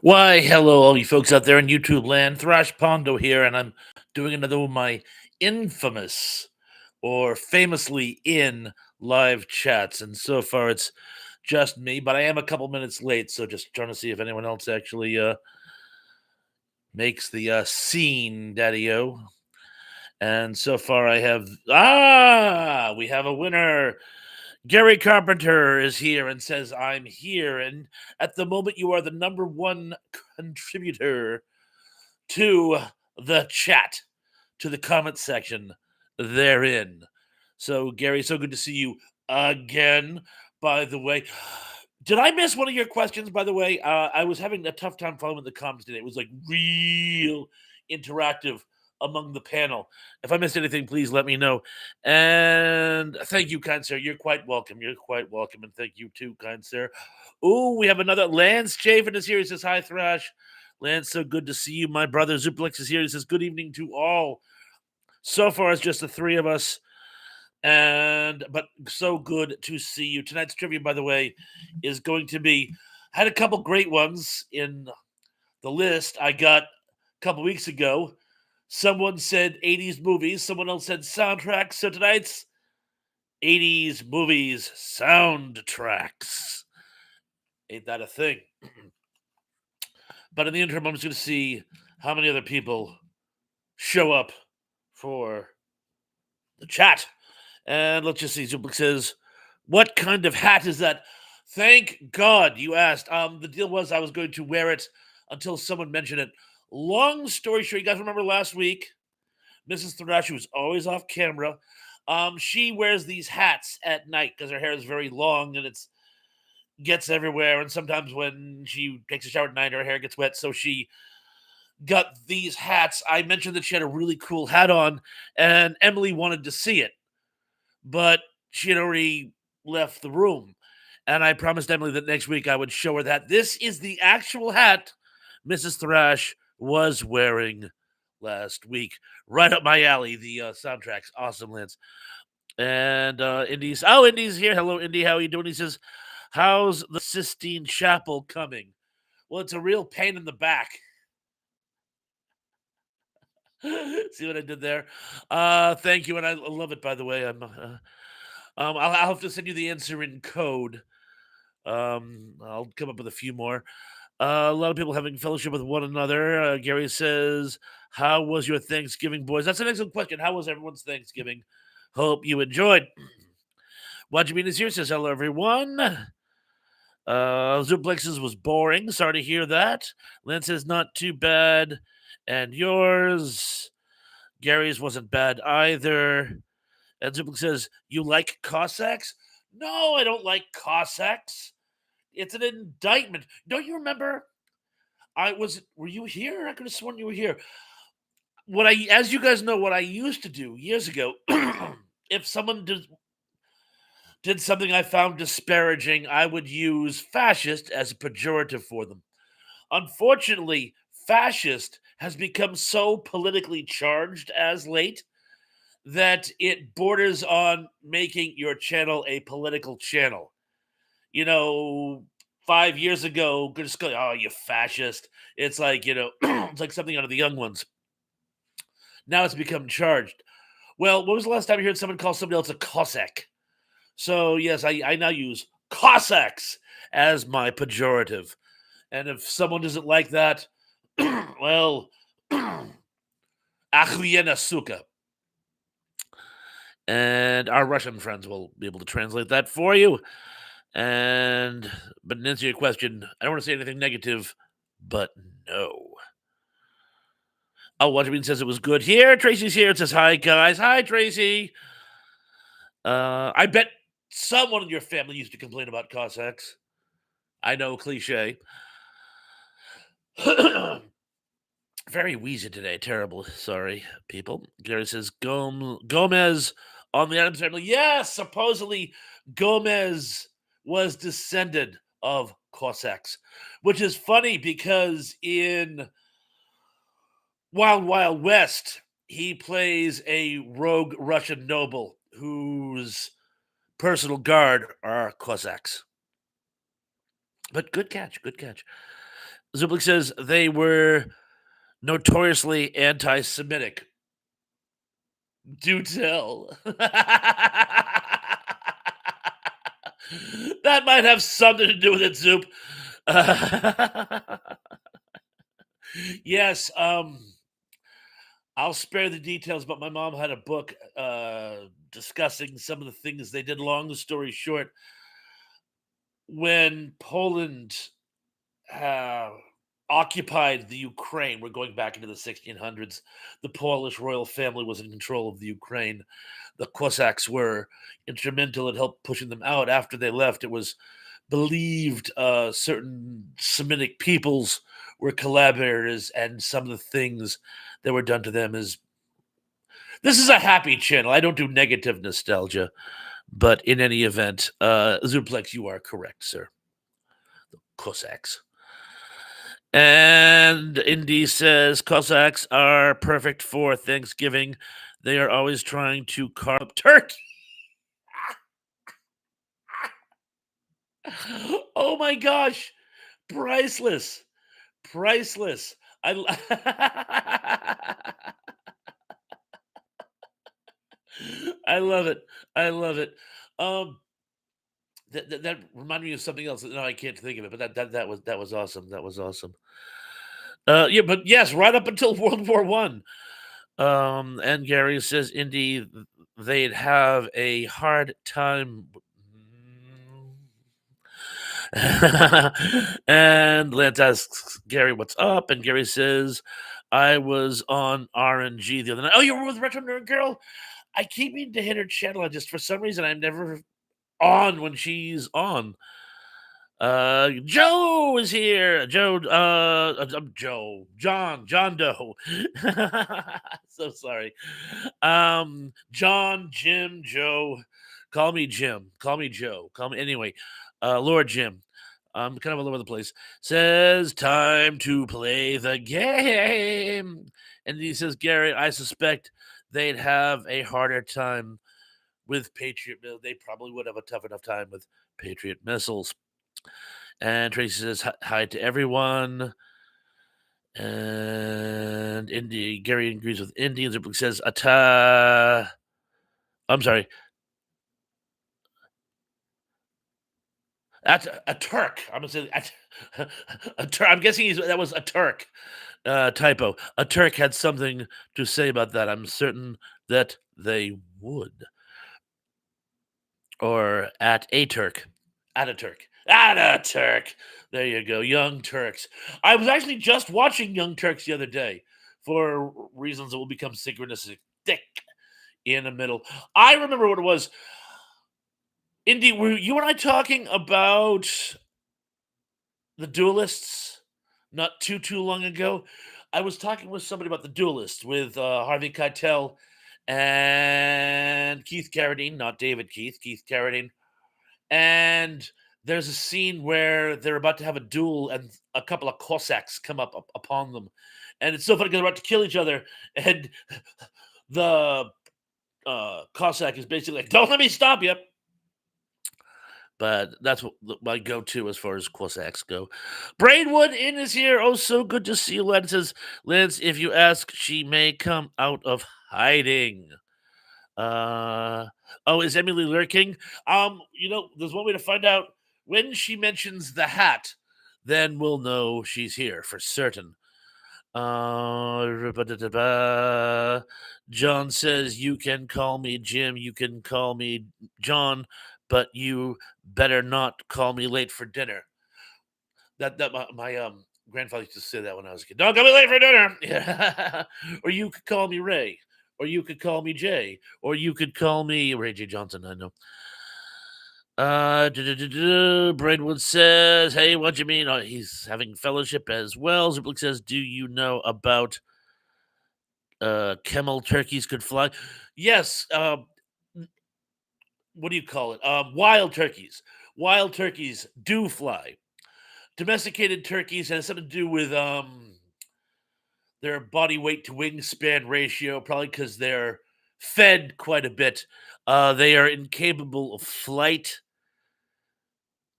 Why, hello, all you folks out there in YouTube land. Thrash Pondo here, and I'm doing another one of my infamous or famously in live chats. And so far, it's just me, but I am a couple minutes late, so just trying to see if anyone else actually makes the scene, Daddy O. And so far, we have a winner. Gary Carpenter is here and says, I'm here. And at the moment, you are the number one contributor to the chat, to the comment section therein. So, Gary, so good to see you again, by the way. Did I miss one of your questions, by the way? I was having a tough time following the comments today. It was like real interactive among the panel. If I missed anything, please let me know. And thank you, kind sir. You're quite welcome. You're quite welcome. And thank you too, kind sir. Oh, we have another Lance Chafin is here. He says, hi, Thrash. Lance, so good to see you. My brother Zuplex is here. He says, good evening to all. So far, it's just the three of us. But so good to see you. Tonight's trivia, by the way, is going to be had a couple great ones in the list I got a couple weeks ago. Someone said 80s movies, someone else said soundtracks. So tonight's 80s movies soundtracks. Ain't that a thing? But in the interim, I'm just going to see how many other people show up for the chat. And let's just see. Zublik says, what kind of hat is that? Thank God you asked. The deal was I was going to wear it until someone mentioned it. Long story short, you guys remember last week, Mrs. Thrash was always off camera. She wears these hats at night because her hair is very long and it's gets everywhere. And sometimes when she takes a shower at night, her hair gets wet. So she got these hats. I mentioned that she had a really cool hat on, and Emily wanted to see it, but she had already left the room. And I promised Emily that next week I would show her that. This is the actual hat Mrs. Thrash was wearing last week. Right up my alley, the soundtracks. Awesome, Lance. And Indy's here. Hello, Indy. How are you doing? He says, how's the Sistine Chapel coming? Well, it's a real pain in the back. See what I did there? Thank you, and I love it, by the way. I'll have to send you the answer in code. I'll come up with a few more. A lot of people having fellowship with one another. Gary says, how was your Thanksgiving, boys? That's an excellent question. How was everyone's Thanksgiving? Hope you enjoyed. What you mean is here says, hello, everyone. Zuplex's was boring. Sorry to hear that. Lance says, not too bad. And yours, Gary's wasn't bad either. And Zuplex says, you like Cossacks? No, I don't like Cossacks. It's an indictment. Don't you remember? Were you here? I could have sworn you were here. As you guys know, what I used to do years ago, if someone did something I found disparaging, I would use fascist as a pejorative for them. Unfortunately, fascist has become so politically charged as late that it borders on making your channel a political channel. 5 years ago, just go, oh, you fascist. It's like, it's like something out of the young ones. Now it's become charged. Well, when was the last time you heard someone call somebody else a Cossack? So, yes, I now use Cossacks as my pejorative. And if someone doesn't like that, well, Achuyena suka. And our Russian friends will be able to translate that for you. But to answer your question, I don't want to say anything negative, but no. Oh, Watchman says it was good here. Tracy's here. It says, hi, guys. Hi, Tracy. I bet someone in your family used to complain about Cossacks. I know, cliche. Very wheezy today. Terrible. Sorry, people. Gary says, Gomez on the Adams family. Yes, supposedly Gomez was descended of Cossacks, which is funny because in Wild Wild West, he plays a rogue Russian noble whose personal guard are Cossacks. But good catch, good catch. Zublik says they were notoriously anti-Semitic. Do tell. That might have something to do with it, Zoop. Yes, I'll spare the details, but my mom had a book discussing some of the things they did. Long story short, when Poland uh, occupied the Ukraine, we're going back into the 1600s, the Polish royal family was in control of the Ukraine. The Cossacks were instrumental in help pushing them out. After they left, it was believed certain Semitic peoples were collaborators, and some of the things that were done to them is. This is a happy channel. I don't do negative nostalgia, but in any event, Zuplex, you are correct, sir. The Cossacks. And Indy says Cossacks are perfect for Thanksgiving. They are always trying to carve up turkey. Oh my gosh. Priceless. Priceless. I love it. I love it. Um, that reminded me of something else. No, I can't think of it, but that was awesome. That was awesome. Yeah, but yes, right up until World War One. And Gary says, Indy, they'd have a hard time. And Lance asks Gary, what's up? And Gary says, I was on RNG the other night. Oh, you were with Retro Nerd Girl? I keep meaning to hit her channel. I just, for some reason, I'm never on when she's on. Joe is here. John Doe. So sorry. John, Jim, Joe. Call me Jim. Call me Joe. Call me anyway. Lord Jim. I'm kind of all over the place. Says time to play the game. And he says, Gary, I suspect they'd have a harder time with Patriot. They probably would have a tough enough time with Patriot missiles. And Tracy says hi to everyone. And Gary agrees with Indians. It says I'm sorry. That's a Turk. I'm gonna say a Turk. I'm guessing that was a Turk. Typo. A Turk had something to say about that. I'm certain that they would. Or at a Turk. At a Turk. At a Turk. There you go. Young Turks. I was actually just watching Young Turks the other day for reasons that will become synchronistic in the middle. I remember what it was. Indy, were you and I talking about the duelists not too long ago? I was talking with somebody about the duelists with Harvey Keitel and Keith Carradine, not David Keith Carradine. And there's a scene where they're about to have a duel and a couple of Cossacks come up upon them. And it's so funny because they're about to kill each other. And the Cossack is basically like, don't let me stop you. But that's what my go-to as far as Cossacks go. Braidwood in is here. Oh, so good to see you, Lance. Says, Lance, if you ask, she may come out of hiding. Is Emily lurking? There's one way to find out when she mentions the hat, then we'll know she's here for certain. John says, you can call me Jim, you can call me John, but you better not call me late for dinner. That my grandfather used to say that when I was a kid. Don't call me late for dinner. Yeah. Or you could call me Ray. Or you could call me Jay. Or you could call me Ray J. Johnson, I know. Braidwood says, hey, what do you mean? He's having fellowship as well. Ziplik says, do you know about camel turkeys could fly? Yes. What do you call it? Wild turkeys. Wild turkeys do fly. Domesticated turkeys has something to do with their body weight to wingspan ratio, probably because they're fed quite a bit. They are incapable of flight,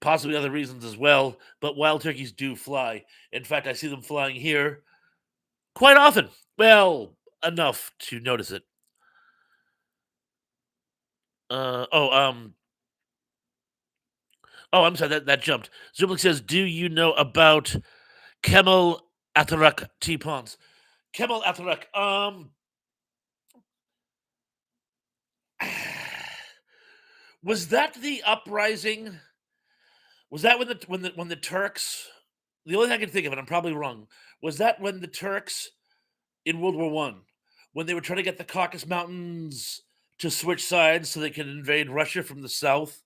possibly other reasons as well, but wild turkeys do fly. In fact, I see them flying here quite often. Well, enough to notice it. Uh, oh, um, I'm sorry, that jumped. Zublik says, "Do you know about Kemal Atarak T Pons?" Kemal Atarak. Was that the uprising? Was that when the Turks? The only thing I can think of, and I'm probably wrong, was that when the Turks in World War One, when they were trying to get the Caucasus Mountains to switch sides so they could invade Russia from the south,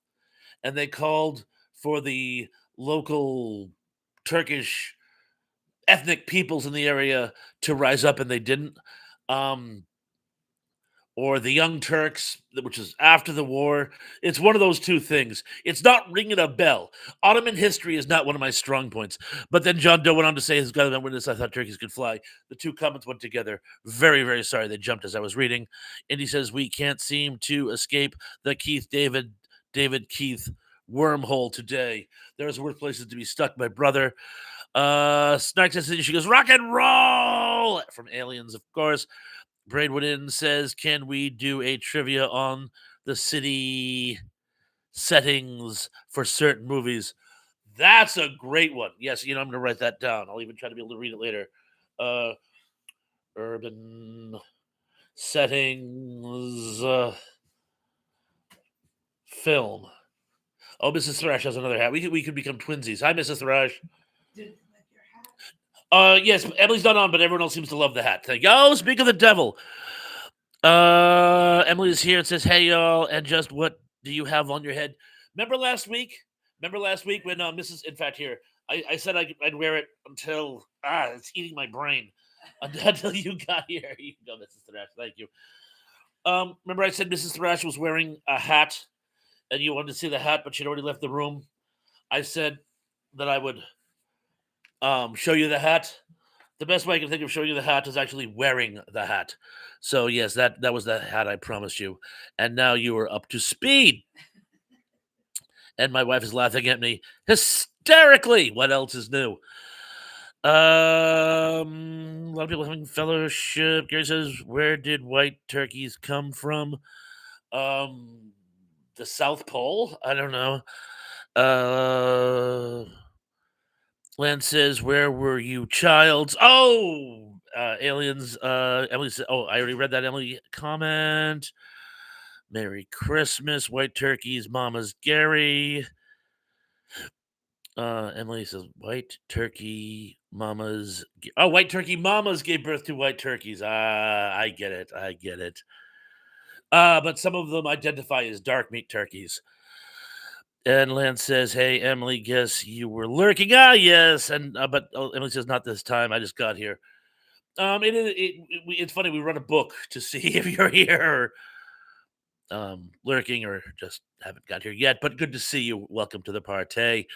and they called for the local Turkish ethnic peoples in the area to rise up, and they didn't. Um, or the Young Turks, which is after the war. It's one of those two things. It's not ringing a bell. Ottoman history is not one of my strong points. But then John Doe went on to say, his government witness, I thought turkeys could fly. The two comments went together. Very, very sorry they jumped as I was reading. And he says, we can't seem to escape the David Keith wormhole today. There's worse places to be stuck, my brother. Snark says, she goes, rock and roll from Aliens, of course. Braidwood Inn says, can we do a trivia on the city settings for certain movies? That's a great one. Yes, I'm going to write that down. I'll even try to be able to read it later. Uh, urban settings film. Oh, Mrs. Thrash has another hat. We could become twinsies. Hi, Mrs. Thrash. Yes, Emily's not on, but everyone else seems to love the hat. Thank you. Oh, speak of the devil. Emily is here and says, "Hey y'all, and just what do you have on your head?" Remember last week? Remember last week when Mrs. In fact, here I said I'd wear it until it's eating my brain until you got here. You can go, Mrs. Thrash. Thank you. Remember I said Mrs. Thrash was wearing a hat, and you wanted to see the hat, but she'd already left the room. I said that I would show you the hat. The best way I can think of showing you the hat is actually wearing the hat. So yes, that was the hat I promised you, and now you are up to speed. And my wife is laughing at me hysterically. What else is new? A lot of people having fellowship. Gary says, "Where did white turkeys come from?" Um, the South Pole. I don't know. Uh, Lance says, "Where were you, childs?" Oh, aliens. Emily said, "Oh, I already read that Emily comment." Merry Christmas, white turkeys, Mama's Gary. Emily says, "White turkey mamas." Oh, white turkey mamas gave birth to white turkeys. I get it. I get it. But some of them identify as dark meat turkeys. And Lance says, "Hey, Emily, guess you were lurking." Ah, yes. And but Emily says, "Not this time. I just got here." It's funny. We run a book to see if you're here or lurking or just haven't got here yet. But good to see you. Welcome to the party.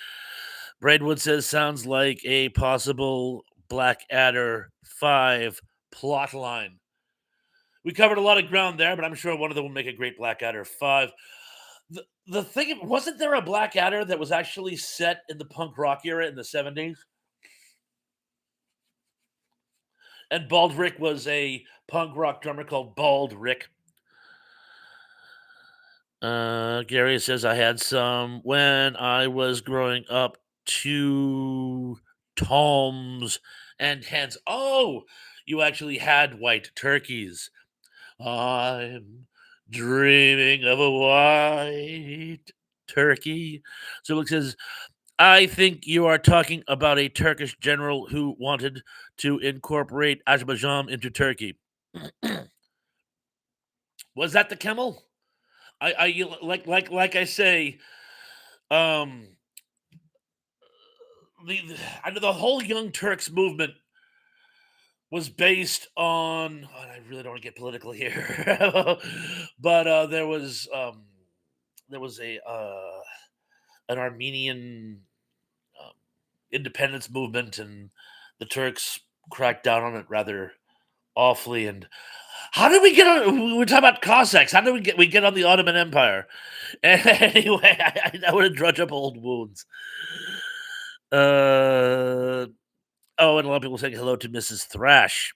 Braidwood says, "Sounds like a possible Blackadder 5 plot line." We covered a lot of ground there, but I'm sure one of them will make a great Blackadder 5. The thing, wasn't there a Blackadder that was actually set in the punk rock era in the 70s? And Bald Rick was a punk rock drummer called Bald Rick. Gary says, I had some when I was growing up, two toms and hens. Oh, you actually had white turkeys. I'm dreaming of a white turkey. So it says, I think you are talking about a Turkish general who wanted to incorporate Azerbaijan into Turkey. Was that the Camel? Like I say, um, I know the whole Young Turks movement was based on. Oh, I really don't want to get political here, but there was a an Armenian um, independence movement, and the Turks cracked down on it rather awfully. And How did we get on? We were talking about Cossacks. How did we get on the Ottoman Empire? Anyway, I would have drudged up old wounds. Uh oh, and a lot of people saying hello to Mrs. Thrash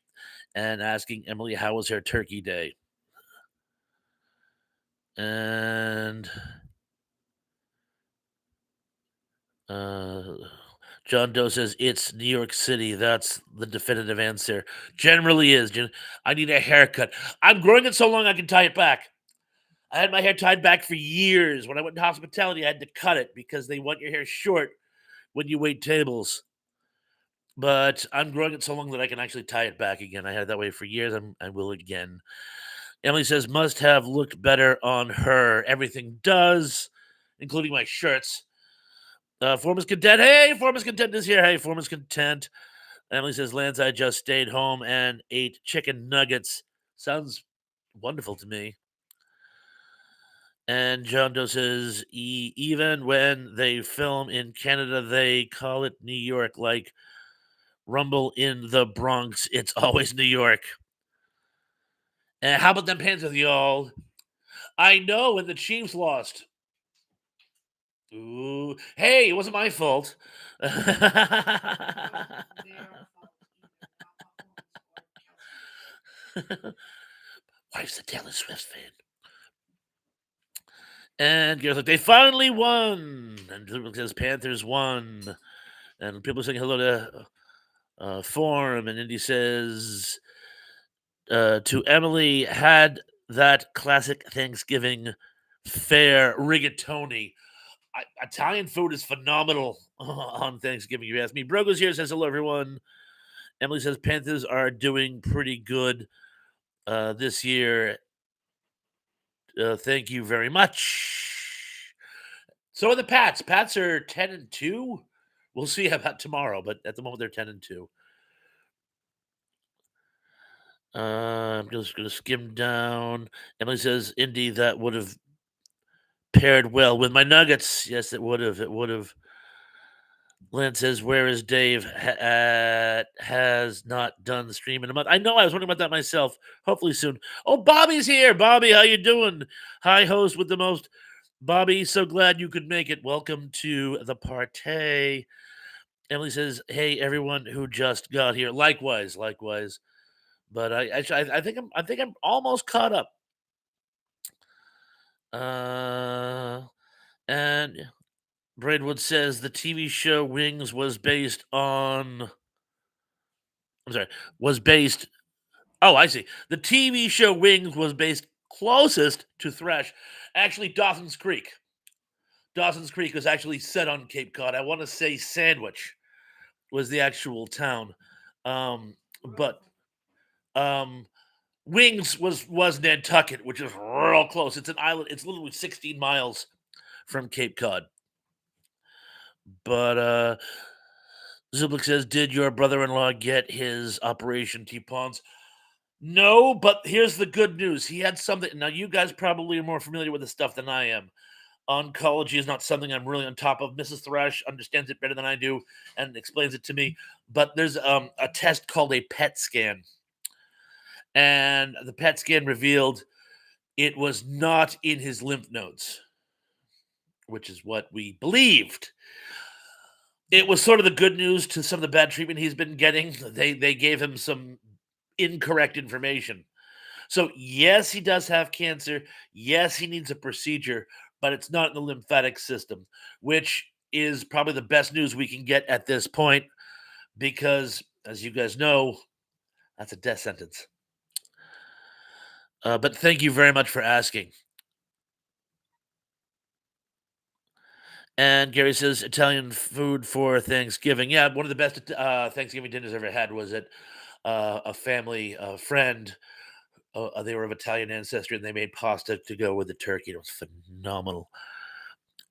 and asking Emily how was her Turkey Day. And uh John Doe says it's New York City. That's the definitive answer. Generally is. I need a haircut. I'm growing it so long I can tie it back. I had my hair tied back for years. When I went to hospitality, I had to cut it because they want your hair short when you wait tables. But I'm growing it so long that I can actually tie it back again. I had it that way for years. I will again. Emily says, must have looked better on her. Everything does, including my shirts. Foreman's Content. Hey, Foreman's Content is here. Hey, Foreman's Content. Emily says, Lance, I just stayed home and ate chicken nuggets. Sounds wonderful to me. And John Doe says, even when they film in Canada, they call it New York, like Rumble in the Bronx. It's always New York. And how about them Panthers, y'all? I know when the Chiefs lost. Ooh, hey, it wasn't my fault. Wife's a Taylor Swift fan. And Garrett's like, they finally won. And it says Panthers won. And people are saying hello to Form. And Indy says to Emily, had that classic Thanksgiving fare rigatoni. Italian food is phenomenal on Thanksgiving. You ask me. Brogo's here says hello, everyone. Emily says Panthers are doing pretty good this year. Thank you very much. So are the Pats. Pats are 10-2. We'll see about tomorrow, but at the moment they're 10-2. I'm just going to skim down. Emily says, Indy, that would have paired well with my Nuggets. Yes, it would have. It would have. Lance says, where is Dave? Has not done the stream in a month. I know. I was wondering about that myself. Hopefully soon. Oh, Bobby's here. Bobby, how you doing? Hi, host with the most. Bobby, so glad you could make it. Welcome to the party. Emily says, hey, everyone who just got here. Likewise, likewise. But I think I'm almost caught up. And Braidwood says the TV show Wings was based on. I'm sorry, was based. Oh, I see. The TV show Wings was based closest to Thresh. Actually, Dawson's Creek. Dawson's Creek was actually set on Cape Cod. I want to say Sandwich was the actual town. But Wings was Nantucket, which is real close. It's an island. It's literally 16 miles from Cape Cod. But Zublik says, did your brother-in-law get his Operation T-Pawns? No, but here's the good news. He had something. Now, you guys probably are more familiar with this stuff than I am. Oncology is not something I'm really on top of. Mrs. Thrash understands it better than I do and explains it to me. But there's a test called a PET scan. And the PET scan revealed it was not in his lymph nodes, which is what we believed. It was sort of the good news to some of the bad treatment he's been getting. They gave him some incorrect information. So, yes, he does have cancer. Yes, he needs a procedure, but it's not in the lymphatic system, which is probably the best news we can get at this point because, as you guys know, that's a death sentence. But thank you very much for asking. And Gary says Italian food for Thanksgiving. Yeah, one of the best Thanksgiving dinners I ever had was at a family friend. They were of Italian ancestry, and they made pasta to go with the turkey. It was phenomenal.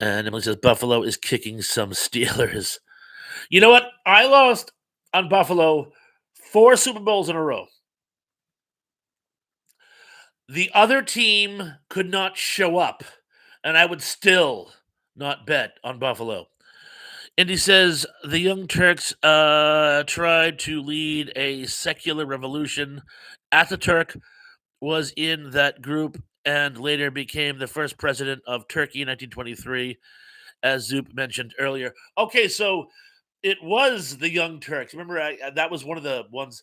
And Emily says Buffalo is kicking some Steelers. You know what? I lost on Buffalo 4 Super Bowls in a row. The other team could not show up, and I would still not bet on Buffalo. Indy says the Young Turks tried to lead a secular revolution. Ataturk was in that group and later became the first president of Turkey in 1923, as Zoop mentioned earlier. Okay, so it was the Young Turks. Remember, that was one of the ones.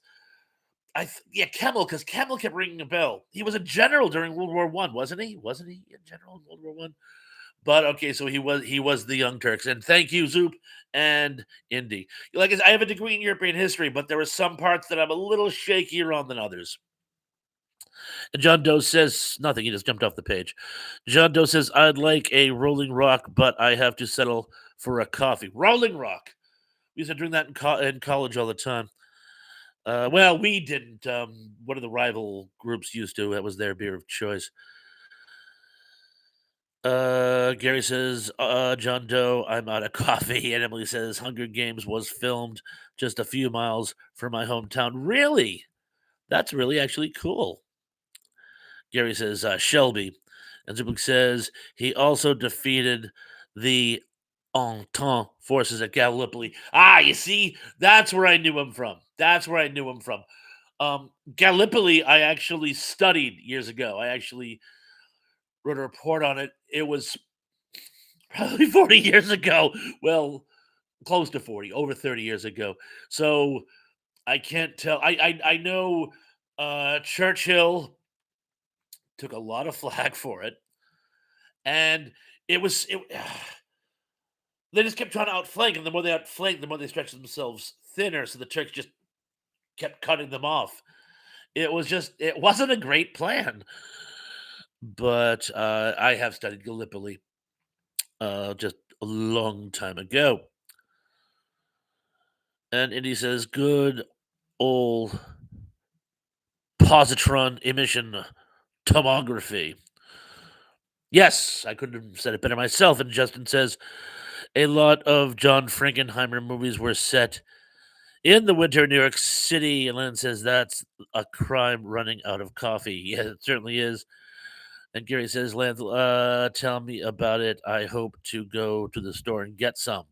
Yeah, Kemal, because Kemal kept ringing a bell. He was a general during World War One, wasn't he? Wasn't he a general in World War One? But okay, so he was the Young Turks, and thank you, Zoop and Indy. Like I said, I have a degree in European history, but there were some parts that I'm a little shakier on than others. And John Doe says nothing. He just jumped off the page. John Doe says, "I'd like a Rolling Rock, but I have to settle for a coffee." Rolling Rock. We used to drink that in college all the time. Well, we didn't. One of the rival groups used to. That was their beer of choice. Gary says, John Doe, I'm out of coffee. And Emily says, Hunger Games was filmed just a few miles from my hometown. Really? That's really actually cool. Gary says, Shelby. And Zubik says, he also defeated the Entente forces at Gallipoli. Ah, you see, that's where I knew him from. That's where I knew him from. Gallipoli, I actually studied years ago. I actually wrote a report on it. It was probably 40 years ago. Well, close to 40, over 30 years ago. So I can't tell. I know Churchill took a lot of flack for it, and it they just kept trying to outflank, and the more they outflanked, the more they stretched themselves thinner. So the Turks just kept cutting them off. It wasn't a great plan, but I have studied Gallipoli just a long time ago. And Indy says, good old positron emission tomography. Yes, I couldn't have said it better myself. And Justin says, a lot of John Frankenheimer movies were set in the winter in New York City. And Lynn says, that's a crime running out of coffee. Yeah, it certainly is. And Gary says, Lance, tell me about it. I hope to go to the store and get some.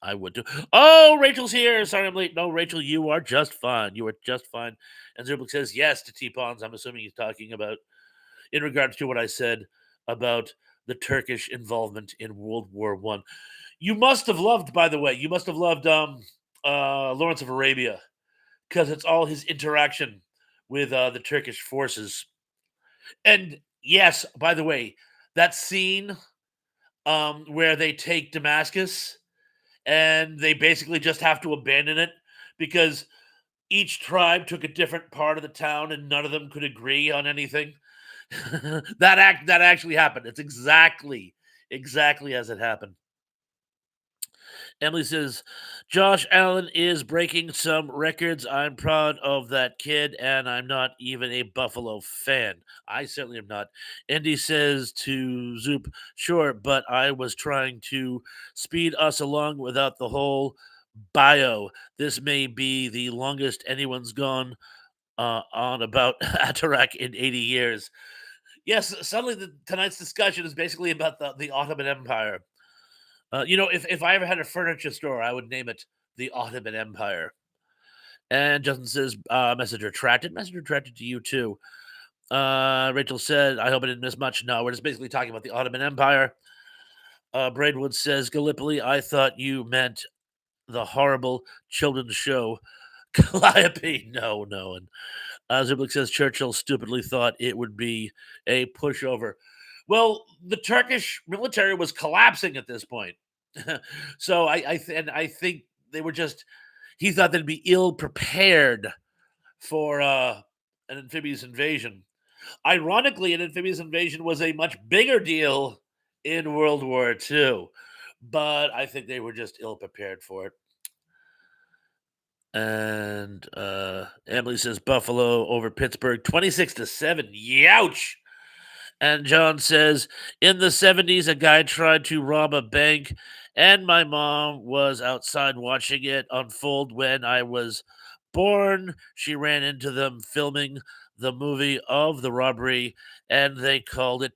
I would do. Oh, Rachel's here. Sorry I'm late. No, Rachel, you are just fine. You are just fine. And Zubik says yes to T-Pawns. I'm assuming he's talking about, in regards to what I said about the Turkish involvement in World War One. You must have loved, by the way, you must have loved Lawrence of Arabia, because it's all his interaction with the Turkish forces. And yes, by the way, that scene where they take Damascus and they basically just have to abandon it because each tribe took a different part of the town and none of them could agree on anything. That actually happened. It's exactly as it happened. Emily says, Josh Allen is breaking some records. I'm proud of that kid, and I'm not even a Buffalo fan. I certainly am not. Andy says to Zoop, sure, but I was trying to speed us along without the whole bio. This may be the longest anyone's gone on about Atarak in 80 years. Yes, suddenly tonight's discussion is basically about the Ottoman Empire. If I ever had a furniture store, I would name it the Ottoman Empire. And Justin says, message retracted. Message retracted to you too. Rachel said, I hope I didn't miss much. No, we're just basically talking about the Ottoman Empire. Braidwood says, Gallipoli, I thought you meant the horrible children's show, Calliope. No, no. And Zublik says, Churchill stupidly thought it would be a pushover. Well, the Turkish military was collapsing at this point. So I think they were just he thought they'd be ill prepared for an amphibious invasion. Ironically, an amphibious invasion was a much bigger deal in World War II, but I think they were just ill prepared for it. And Emily says Buffalo over Pittsburgh, 26-7. Youch. And John says, in the 70s, a guy tried to rob a bank, and my mom was outside watching it unfold when I was born. She ran into them filming the movie of the robbery, and they called it.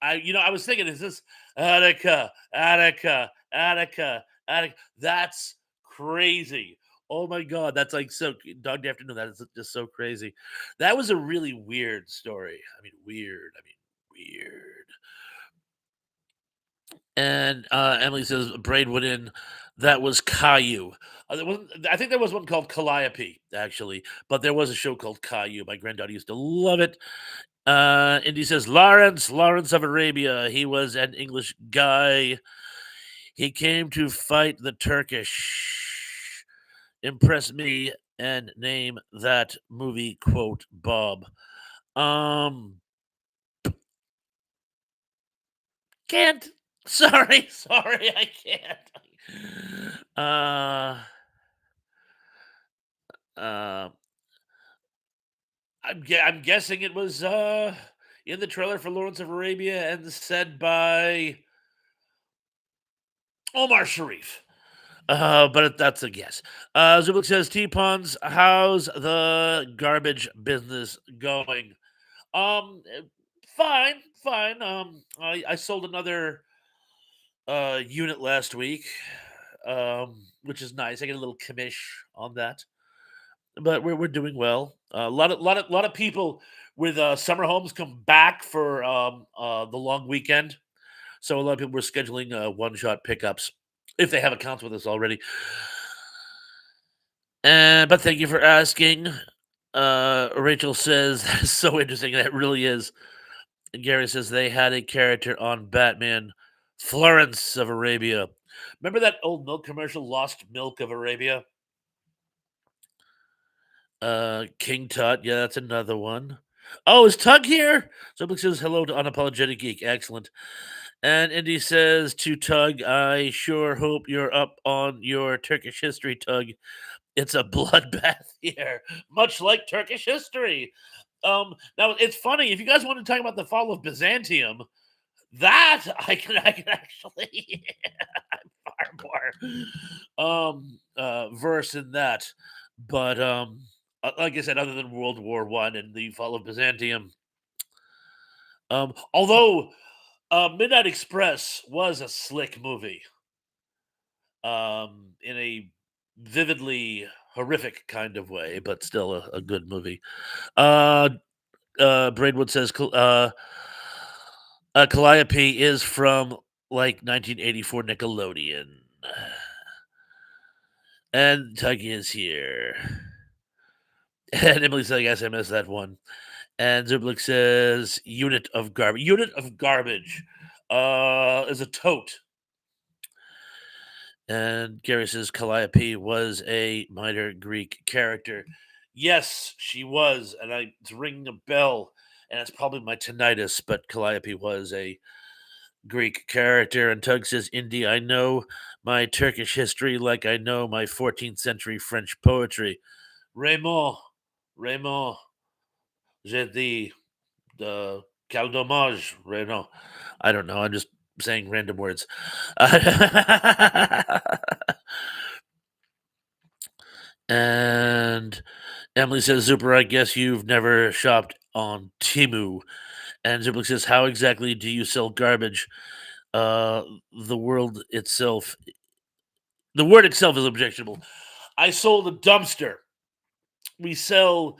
I was thinking, is this Attica, Attica, Attica, Attica? That's crazy. Oh my god, that's like Dog Day Afternoon. That is just so crazy. That was a really weird story. I mean, weird. I mean, weird. And Emily says Braidwood in that was Caillou. I think there was one called Calliope actually, but there was a show called Caillou. My granddaughter used to love it. Indy says Lawrence of Arabia. He was an English guy. He came to fight the Turkish. Impress me and name that movie. Quote Bob. Um, can't. Sorry, sorry, I can't. Uh, I'm guessing it was in the trailer for Lawrence of Arabia and said by Omar Sharif. But that's a guess. Zubik says, T-Pons, how's the garbage business going? Eh, fine, fine. I sold another unit last week, which is nice. I get a little commish on that, but we're doing well. A lot of people with summer homes come back for the long weekend, so a lot of people were scheduling one shot pickups if they have accounts with us already. But thank you for asking. Rachel says that's so interesting. That really is. And Gary says they had a character on Batman, Florence of Arabia. Remember that old milk commercial, Lost Milk of Arabia? King Tut, yeah, that's another one. Oh, is Tug here? Somebody says hello to Unapologetic Geek. Excellent. And Indy says to Tug, I sure hope you're up on your Turkish history, Tug. It's a bloodbath here, much like Turkish history. Now it's funny if you guys want to talk about the fall of Byzantium. That I can actually far more verse in that. But like I said, other than World War One and the fall of Byzantium, although Midnight Express was a slick movie, in a vividly horrific kind of way, but still a good movie. Uh, Braidwood says Calliope is from like 1984 Nickelodeon. And Tuggy is here. And Emily says, I guess I missed that one. And Zublik says, unit of garbage. Unit of garbage is a tote. And Gary says, Calliope was a minor Greek character. Yes, she was. And it's ringing a bell. And it's probably my tinnitus, but Calliope was a Greek character. And Tug says, Indy, I know my Turkish history like I know my 14th century French poetry. Raymond, Raymond, j'ai dit the quel dommage, Raymond. I don't know. I'm just saying random words. And Emily says, Super, I guess you've never shopped on Timu. And Zublik says, how exactly do you sell garbage? Uh, the world itself, the word itself is objectionable. I sold a dumpster. We sell,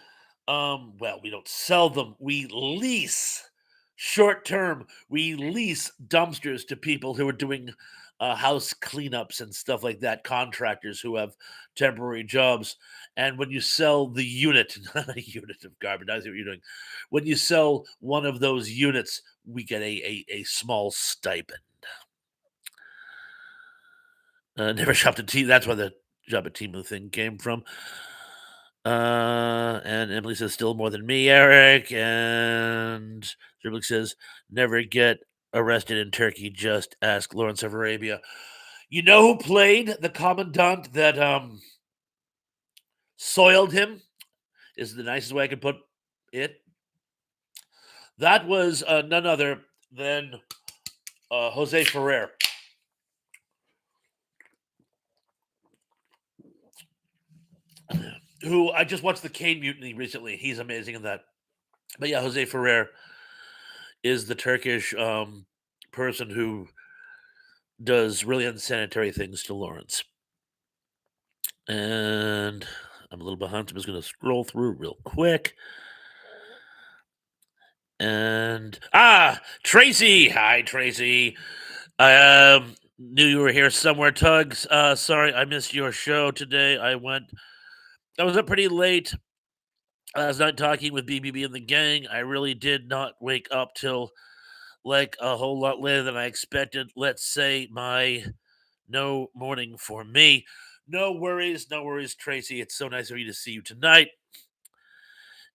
well, we don't sell them. We lease short term. We lease dumpsters to people who are doing house cleanups and stuff like that. Contractors who have temporary jobs. And when you sell the unit, not a unit of garbage, I see what you're doing. When you sell one of those units, we get a small stipend. Never shopped at T. That's where the job at Timu thing came from. And Emily says, still more than me, Eric. And Zerblick says, never get arrested in Turkey. Just ask Lawrence of Arabia. You know who played the commandant that soiled him? Is the nicest way I could put it. That was none other than Jose Ferrer, who I just watched the Kane Mutiny recently. He's amazing in that. But yeah, Jose Ferrer is the Turkish person who does really unsanitary things to Lawrence. And I'm a little behind, so I'm just gonna scroll through real quick. And Tracy. Hi, Tracy. I knew you were here somewhere, Tugs. Sorry, I missed your show today. I was up pretty late last night talking with BBB and the gang. I really did not wake up till like a whole lot later than I expected. Let's say my no morning for me. No worries, Tracy. It's so nice of you to see you tonight.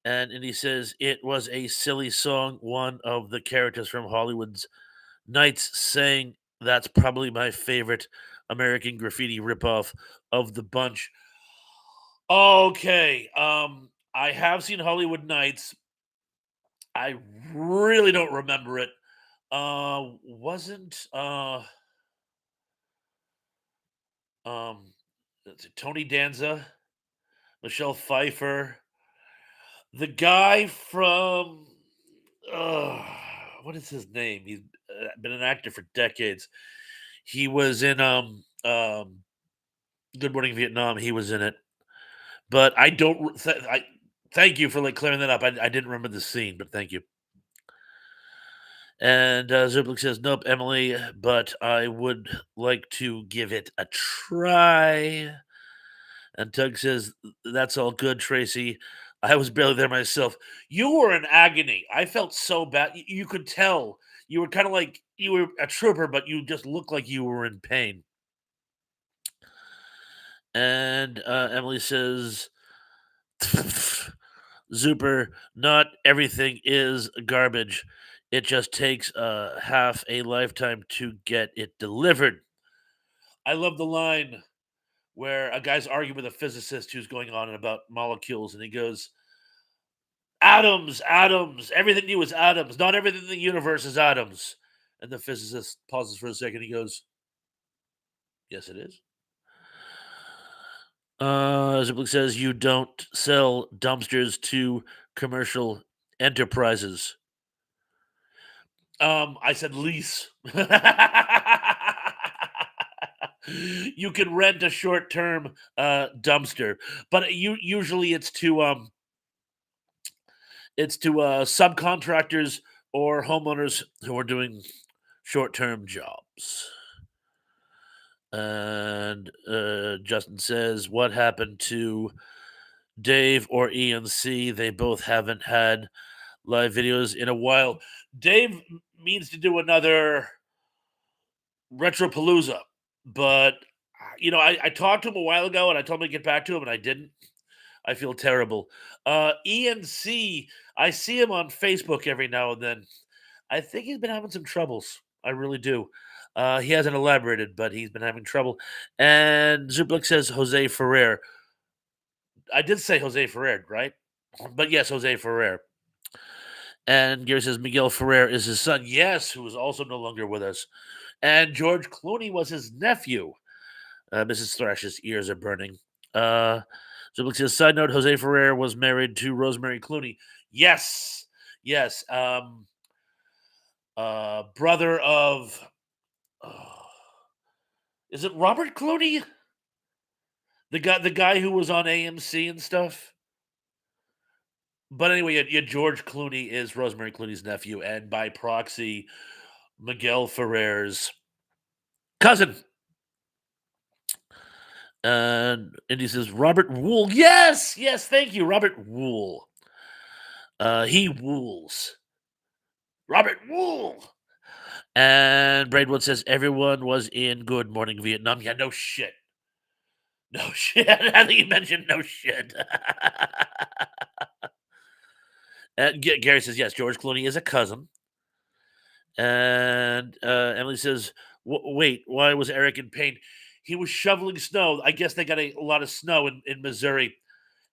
And he says it was a silly song. One of the characters from Hollywood's Nights saying that's probably my favorite American Graffiti ripoff of the bunch. Okay, I have seen Hollywood Nights. I really don't remember it. Wasn't um Tony Danza, Michelle Pfeiffer, the guy from uh, what is his name? He's been an actor for decades. He was in Good Morning Vietnam. He was in it, but I don't. I thank you for like clearing that up. I didn't remember the scene, but thank you. And Zublik says, "Nope, Emily, but I would like to give it a try." And Tug says, "That's all good, Tracy. I was barely there myself. You were in agony. I felt so bad. You could tell you were kind of like you were a trooper, but you just looked like you were in pain." And Emily says, "Zuper, not everything is garbage. It just takes half a lifetime to get it delivered." I love the line where a guy's arguing with a physicist who's going on about molecules, and he goes, "Atoms, atoms, everything new is atoms. Not everything in the universe is atoms." And the physicist pauses for a second. He goes, "Yes, it is." Ziplik says, "You don't sell dumpsters to commercial enterprises." I said lease. You can rent a short-term dumpster, but usually it's to subcontractors or homeowners who are doing short-term jobs. And Justin says, "What happened to Dave or ENC? They both haven't had live videos in a while." Dave means to do another Retropalooza, but I talked to him a while ago and I told him to get back to him and I didn't. I feel terrible. ENC, I see him on Facebook every now and then. I think he's been having some troubles. I really do. He hasn't elaborated, but he's been having trouble. And Zublik says Jose Ferrer. I did say Jose Ferrer, right? But yes, Jose Ferrer. And Gary says Miguel Ferrer is his son. Yes, who is also no longer with us. And George Clooney was his nephew. Mrs. Thrash's ears are burning. Zublik says, side note, Jose Ferrer was married to Rosemary Clooney. Yes. Yes. Brother of is it Robert Clooney? The guy who was on AMC and stuff. But anyway, George Clooney is Rosemary Clooney's nephew, and by proxy, Miguel Ferrer's cousin. And Indy says Robert Wool. Yes, yes, thank you, Robert Wool. He wools. Robert Wool. And Braidwood says everyone was in Good Morning Vietnam. Yeah, no shit. No shit. I think you mentioned no shit. Gary says yes. George Clooney is a cousin. And Emily says, "Wait, why was Eric in pain? He was shoveling snow. I guess they got a lot of snow in Missouri,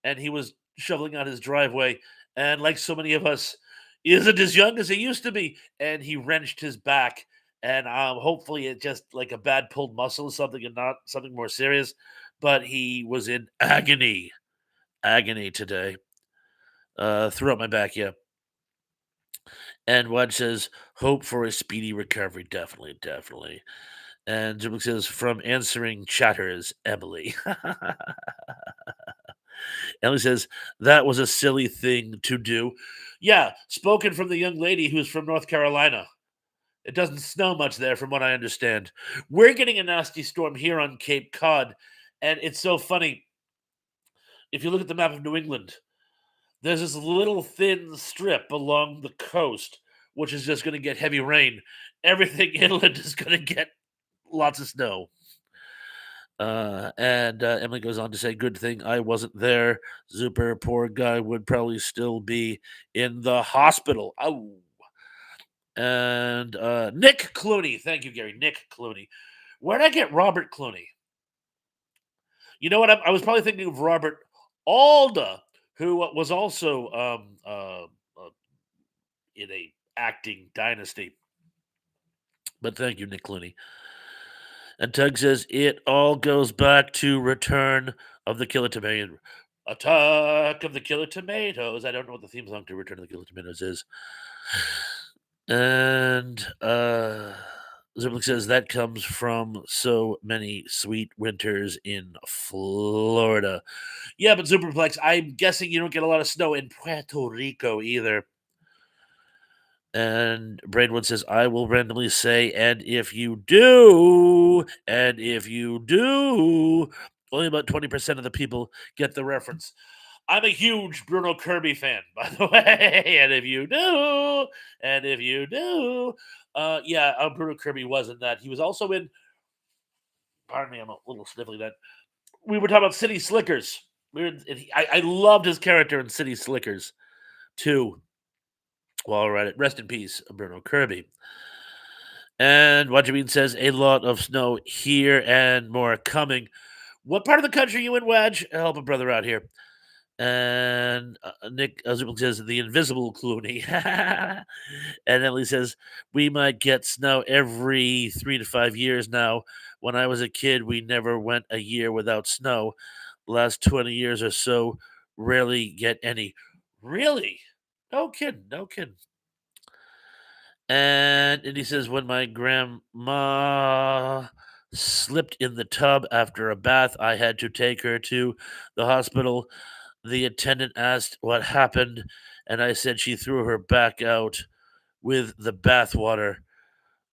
and he was shoveling out his driveway. And like so many of us, he isn't as young as he used to be. And he wrenched his back. And hopefully, it just like a bad pulled muscle or something, and not something more serious. But he was in agony today. Throughout my back, yeah." And Wad says, "Hope for a speedy recovery. Definitely, definitely." And Jim says, from answering chatters, Emily. Emily says, that was a silly thing to do. Yeah, spoken from the young lady who's from North Carolina. It doesn't snow much there, from what I understand. We're getting a nasty storm here on Cape Cod. And it's so funny. If you look at the map of New England, there's this little thin strip along the coast, which is just going to get heavy rain. Everything inland is going to get lots of snow. And Emily goes on to say, good thing I wasn't there. Zuper, poor guy, would probably still be in the hospital. Oh. And Nick Clooney. Thank you, Gary. Nick Clooney. Where'd I get Robert Clooney? You know what? I was probably thinking of Robert Alda, who was also in a acting dynasty. But thank you, Nick Clooney. And Tug says it all goes back to Return of the Killer Tomato. Attack of the Killer Tomatoes. I don't know what the theme song to Return of the Killer Tomatoes is. And Ziblik says that comes from so many sweet winters in Florida. Yeah, but Superplex, I'm guessing you don't get a lot of snow in Puerto Rico either. And Braidwood says, I will randomly say, and if you do, only about 20% of the people get the reference. I'm a huge Bruno Kirby fan, by the way. And if you do, yeah, Bruno Kirby was in that. He was also in, pardon me, I'm a little sniffly that. We were talking about City Slickers. I loved his character in City Slickers, too. Well, all right. Rest in peace, Bruno Kirby. And Wajibin says a lot of snow here and more coming. What part of the country are you in, Waj? Help a brother out here. And Nick Zubik says the invisible Clooney. And Emily says we might get snow every 3 to 5 years now. When I was a kid, we never went a year without snow. Last 20 years or so, rarely get any. Really? No kidding. No kidding. And he says, when my grandma slipped in the tub after a bath, I had to take her to the hospital. The attendant asked what happened, and I said she threw her back out with the bath water.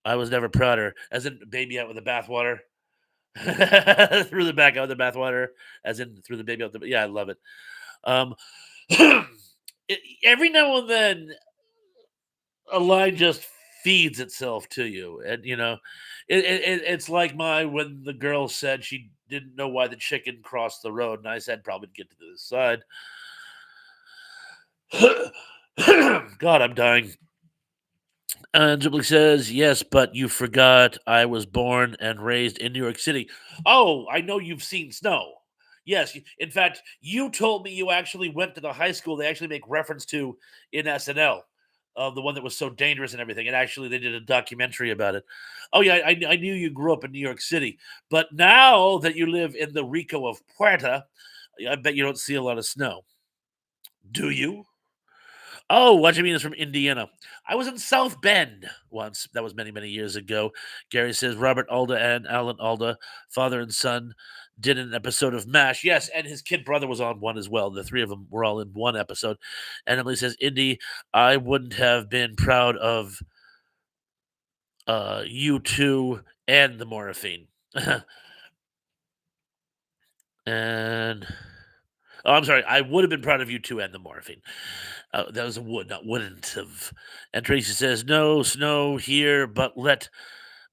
I was never prouder. As in, baby out with the bath water. Threw the back out with the bath water. As in, threw the baby out. Yeah, I love it. Um, every now and then, a line just feeds itself to you, and it's like my when the girl said she didn't know why the chicken crossed the road, and I said probably to get to this side. God, I'm dying. And Ghibli says, yes, but you forgot I was born and raised in New York City. Oh, I know you've seen snow. Yes, in fact, you told me you actually went to the high school they actually make reference to in SNL, the one that was so dangerous and everything. And actually, they did a documentary about it. Oh, yeah, I knew you grew up in New York City. But now that you live in the Rico of Puerto, I bet you don't see a lot of snow. Do you? Oh, what you mean is from Indiana. I was in South Bend once. That was many, many years ago. Gary says Robert Alda and Alan Alda, father and son, did an episode of MASH. Yes, and his kid brother was on one as well. The three of them were all in one episode. And Emily says, Indy, I wouldn't have been proud of you two and the morphine. And oh, I'm sorry. I would have been proud of you two and the morphine. That was a would, not wouldn't have. And Tracy says, no snow here, but let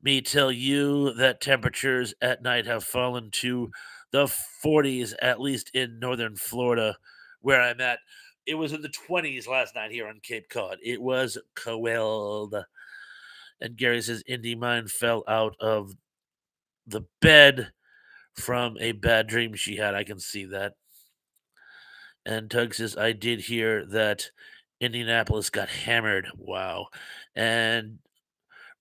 me tell you that temperatures at night have fallen to the 40s, at least in northern Florida, where I'm at. It was in the 20s last night here on Cape Cod. It was cold. And Gary says, Indy mine fell out of the bed from a bad dream she had. I can see that. And Tug says, I did hear that Indianapolis got hammered. Wow. And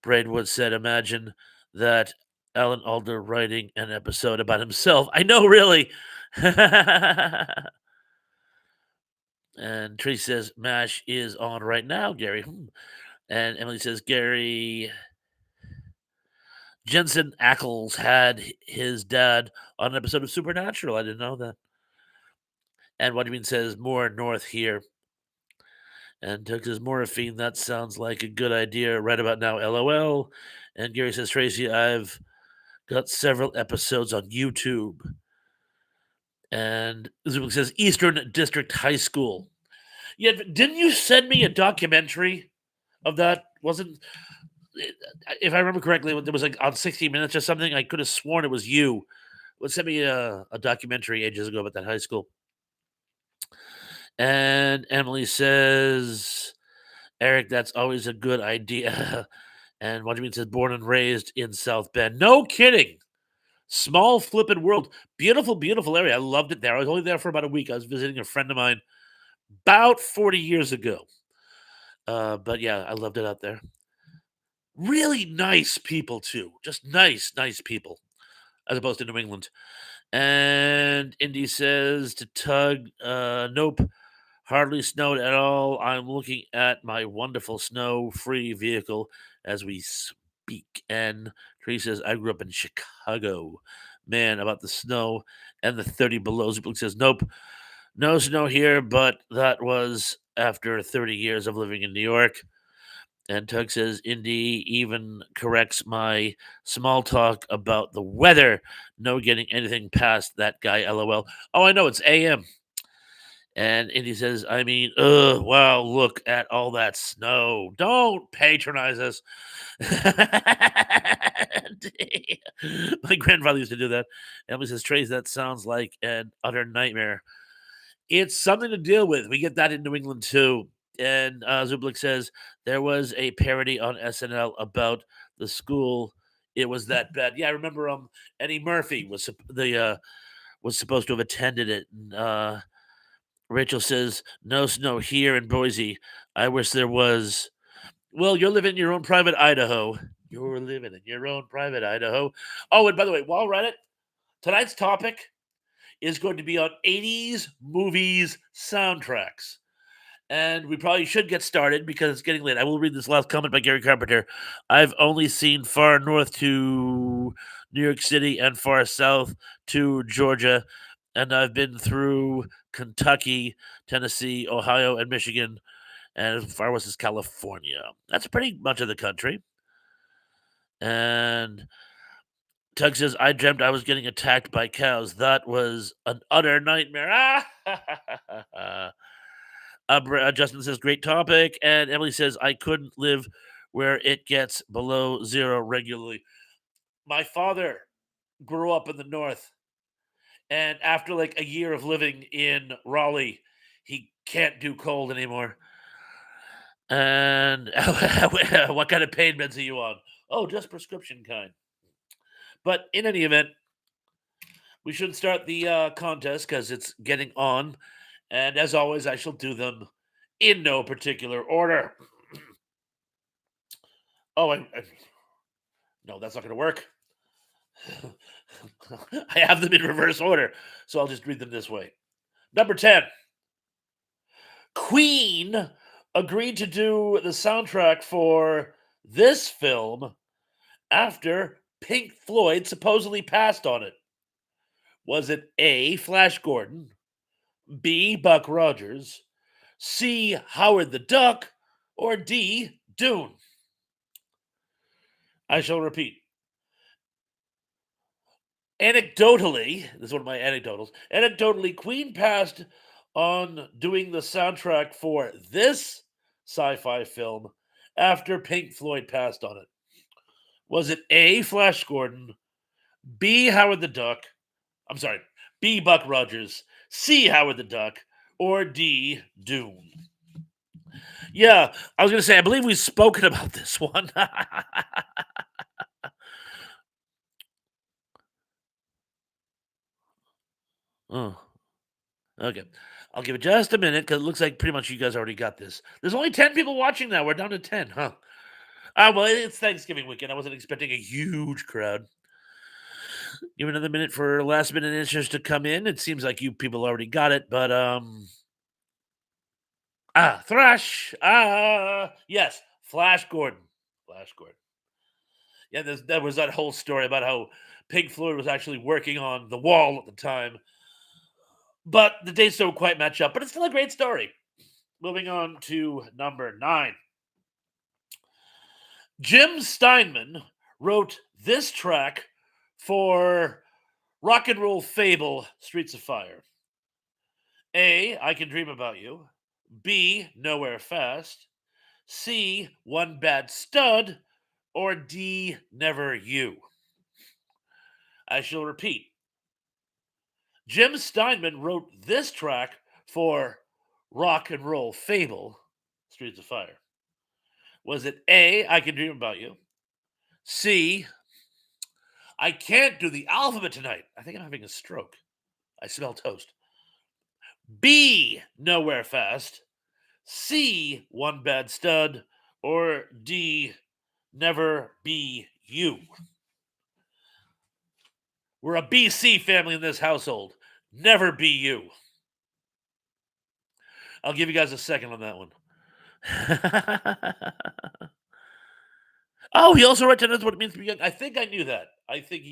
Braidwood said, imagine that Alan Alda writing an episode about himself. I know, really. And Tracy says, MASH is on right now, Gary. And Emily says, Gary Jensen Ackles had his dad on an episode of Supernatural. I didn't know that. And what do you mean says more north here. And Doug says morphine. That sounds like a good idea right about now. LOL. And Gary says, Tracy, I've got several episodes on YouTube. And Zubik says Eastern District High School. Yeah, didn't you send me a documentary of that? Wasn't if I remember correctly, it was like on 60 Minutes or something. I could have sworn it was you. Well, sent me a documentary ages ago about that high school. And Emily says, Eric, that's always a good idea. And what do you mean says born and raised in South Bend? No kidding. Small flippin' world. Beautiful, beautiful area. I loved it there. I was only there for about a week. I was visiting a friend of mine about 40 years ago. But yeah, I loved it out there. Really nice people too. Just nice, nice people, as opposed to New England. And Indy says to Tug, nope, hardly snowed at all. I'm looking at my wonderful snow-free vehicle as we speak. And Tree says, I grew up in Chicago. Man, about the snow and the 30 below. Ziplik says, nope, no snow here, but that was after 30 years of living in New York. And Tug says, Indy even corrects my small talk about the weather. No getting anything past that guy, lol. Oh, I know, it's AM. And Indy says, I mean, wow, look at all that snow. Don't patronize us. My grandfather used to do that. Emily says, Trace, that sounds like an utter nightmare. It's something to deal with. We get that in New England too. And Zublik says there was a parody on SNL about the school. It was that bad. Yeah, I remember. Eddie Murphy was supposed to have attended it. And, Rachel says no snow here in Boise. I wish there was. Well, you're living in your own private Idaho. You're living in your own private Idaho. Oh, and by the way, while we're at it, tonight's topic is going to be on 80s movies soundtracks. And we probably should get started because it's getting late. I will read this last comment by Gary Carpenter. I've only seen far north to New York City and far south to Georgia. And I've been through Kentucky, Tennessee, Ohio, and Michigan. And as far west as California. That's pretty much of the country. And Tug says, I dreamt I was getting attacked by cows. That was an utter nightmare. Justin says, great topic. And Emily says, I couldn't live where it gets below zero regularly. My father grew up in the north. And after like a year of living in Raleigh, he can't do cold anymore. And what kind of pain meds are you on? Oh, just prescription kind. But in any event, we should start the contest because it's getting on. And as always, I shall do them in no particular order. Oh, no, that's not going to work. I have them in reverse order, so I'll just read them this way. Number 10. Queen agreed to do the soundtrack for this film after Pink Floyd supposedly passed on it. Was it A, Flash Gordon, B, Buck Rogers, C, Howard the Duck, or D, Dune? I shall repeat. Anecdotally, this is one of my anecdotals. Anecdotally, Queen passed on doing the soundtrack for this sci-fi film after Pink Floyd passed on it. Was it A, Flash Gordon, B, Howard the Duck, I'm sorry, B, Buck Rogers, C, Howard the Duck, or D, Dune? Yeah, I was going to say, I believe we've spoken about this one. Oh, okay. I'll give it just a minute because it looks like pretty much you guys already got this. There's only 10 people watching now. We're down to 10, huh? Well, it's Thanksgiving weekend. I wasn't expecting a huge crowd. Give another minute for last minute answers to come in. It seems like you people already got it, but Thrash. Yes, Flash Gordon. Flash Gordon. Yeah, there was that whole story about how Pink Floyd was actually working on The Wall at the time, but the dates don't quite match up. But it's still a great story. Moving on to number 9. Jim Steinman wrote this track for rock and roll fable Streets of Fire. A, I Can Dream About You. B, Nowhere Fast. C, One Bad Stud. Or D, Never You. I shall repeat. Jim Steinman wrote this track for rock and roll fable Streets of Fire. Was it A, I Can Dream About You? C, I can't do the alphabet tonight. I think I'm having a stroke. I smell toast. B, Nowhere Fast. C, One Bad Stud. Or D, Never Be You. We're a BC family in this household. Never be you. I'll give you guys a second on that one. Oh, he also wrote down what it means to be young. I think I knew that. I think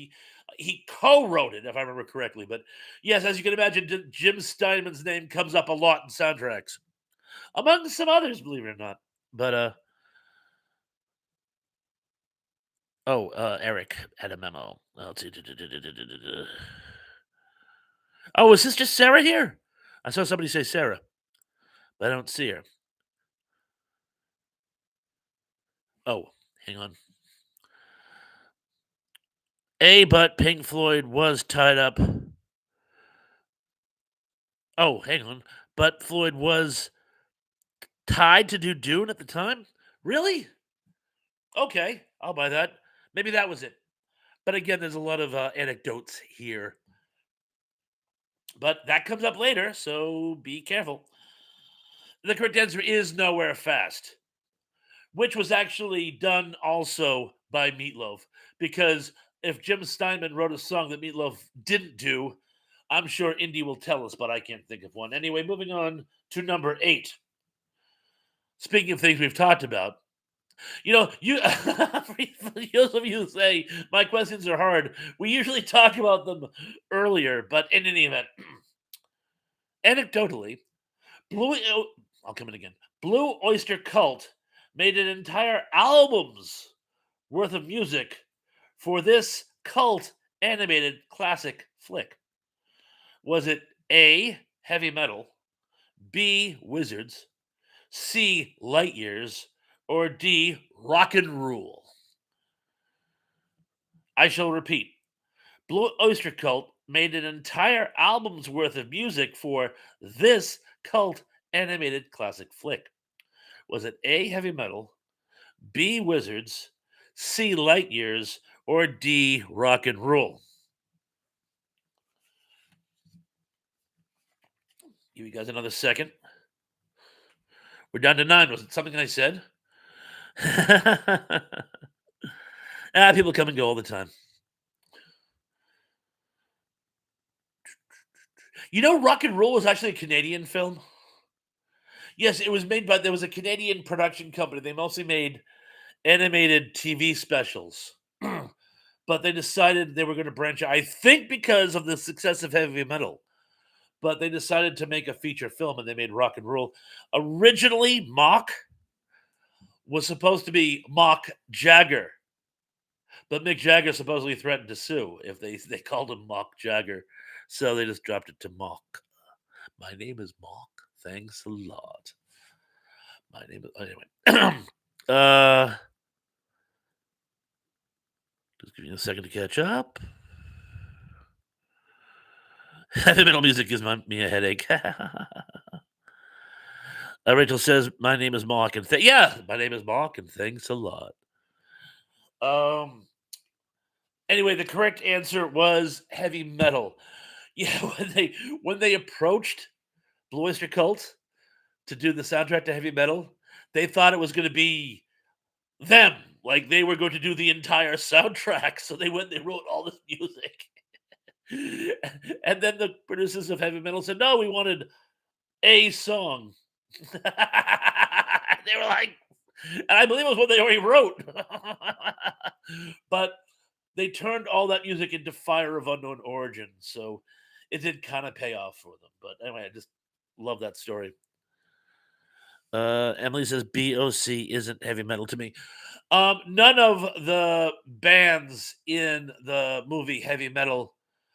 he co-wrote it, if I remember correctly. But yes, as you can imagine, Jim Steinman's name comes up a lot in soundtracks, among some others, believe it or not. But Eric had a memo. Let's see. Oh, is this just Sarah here? I saw somebody say Sarah, but I don't see her. Oh, hang on. But Pink Floyd was tied up. Oh, hang on. But Floyd was tied to do Dune at the time? Really? Okay, I'll buy that. Maybe that was it. But again, there's a lot of anecdotes here. But that comes up later, so be careful. The correct answer is Nowhere Fast, which was actually done also by Meatloaf. Because if Jim Steinman wrote a song that Meatloaf didn't do, I'm sure Indy will tell us, but I can't think of one. Anyway, moving on to number 8. Speaking of things we've talked about, you for those of you who say my questions are hard, we usually talk about them earlier, but in any event, anecdotally, Blue I'll come in again. Blue Oyster Cult made an entire album's worth of music for this cult animated classic flick. Was it A, heavy metal, B, wizards, C, light years, or D, rock and rule? I shall repeat. Blue Oyster Cult made an entire album's worth of music for this cult animated classic flick. Was it A, heavy metal, B, wizards, C, light years, or D, rock and roll? Give you guys another second. We're down to 9. Was it something I said? People come and go all the time. Rock and Roll was actually a Canadian film. Yes, it was made by there was a Canadian production company. They mostly made animated TV specials. But they decided they were going to branch out. I think because of the success of heavy metal. But they decided to make a feature film and they made Rock and Roll. Originally, Mock was supposed to be Mock Jagger. But Mick Jagger supposedly threatened to sue if they called him Mock Jagger. So they just dropped it to Mock. My name is Mock. Thanks a lot. My name is anyway. Just give me a second to catch up. Heavy metal music gives me a headache. Rachel says, "My name is Mark, and yeah, my name is Mark, and thanks a lot." Um. Anyway, the correct answer was heavy metal. Yeah, when they approached Blue Oyster Cult to do the soundtrack to heavy metal, they thought it was going to be them, like they were going to do the entire soundtrack. So they wrote all this music, and then the producers of heavy metal said, "No, we wanted a song." They were like, and I believe it was what they already wrote. But they turned all that music into Fire of Unknown Origin, so it did kind of pay off for them. But anyway, I just love that story. Emily says BOC isn't heavy metal to me. None of the bands in the movie Heavy Metal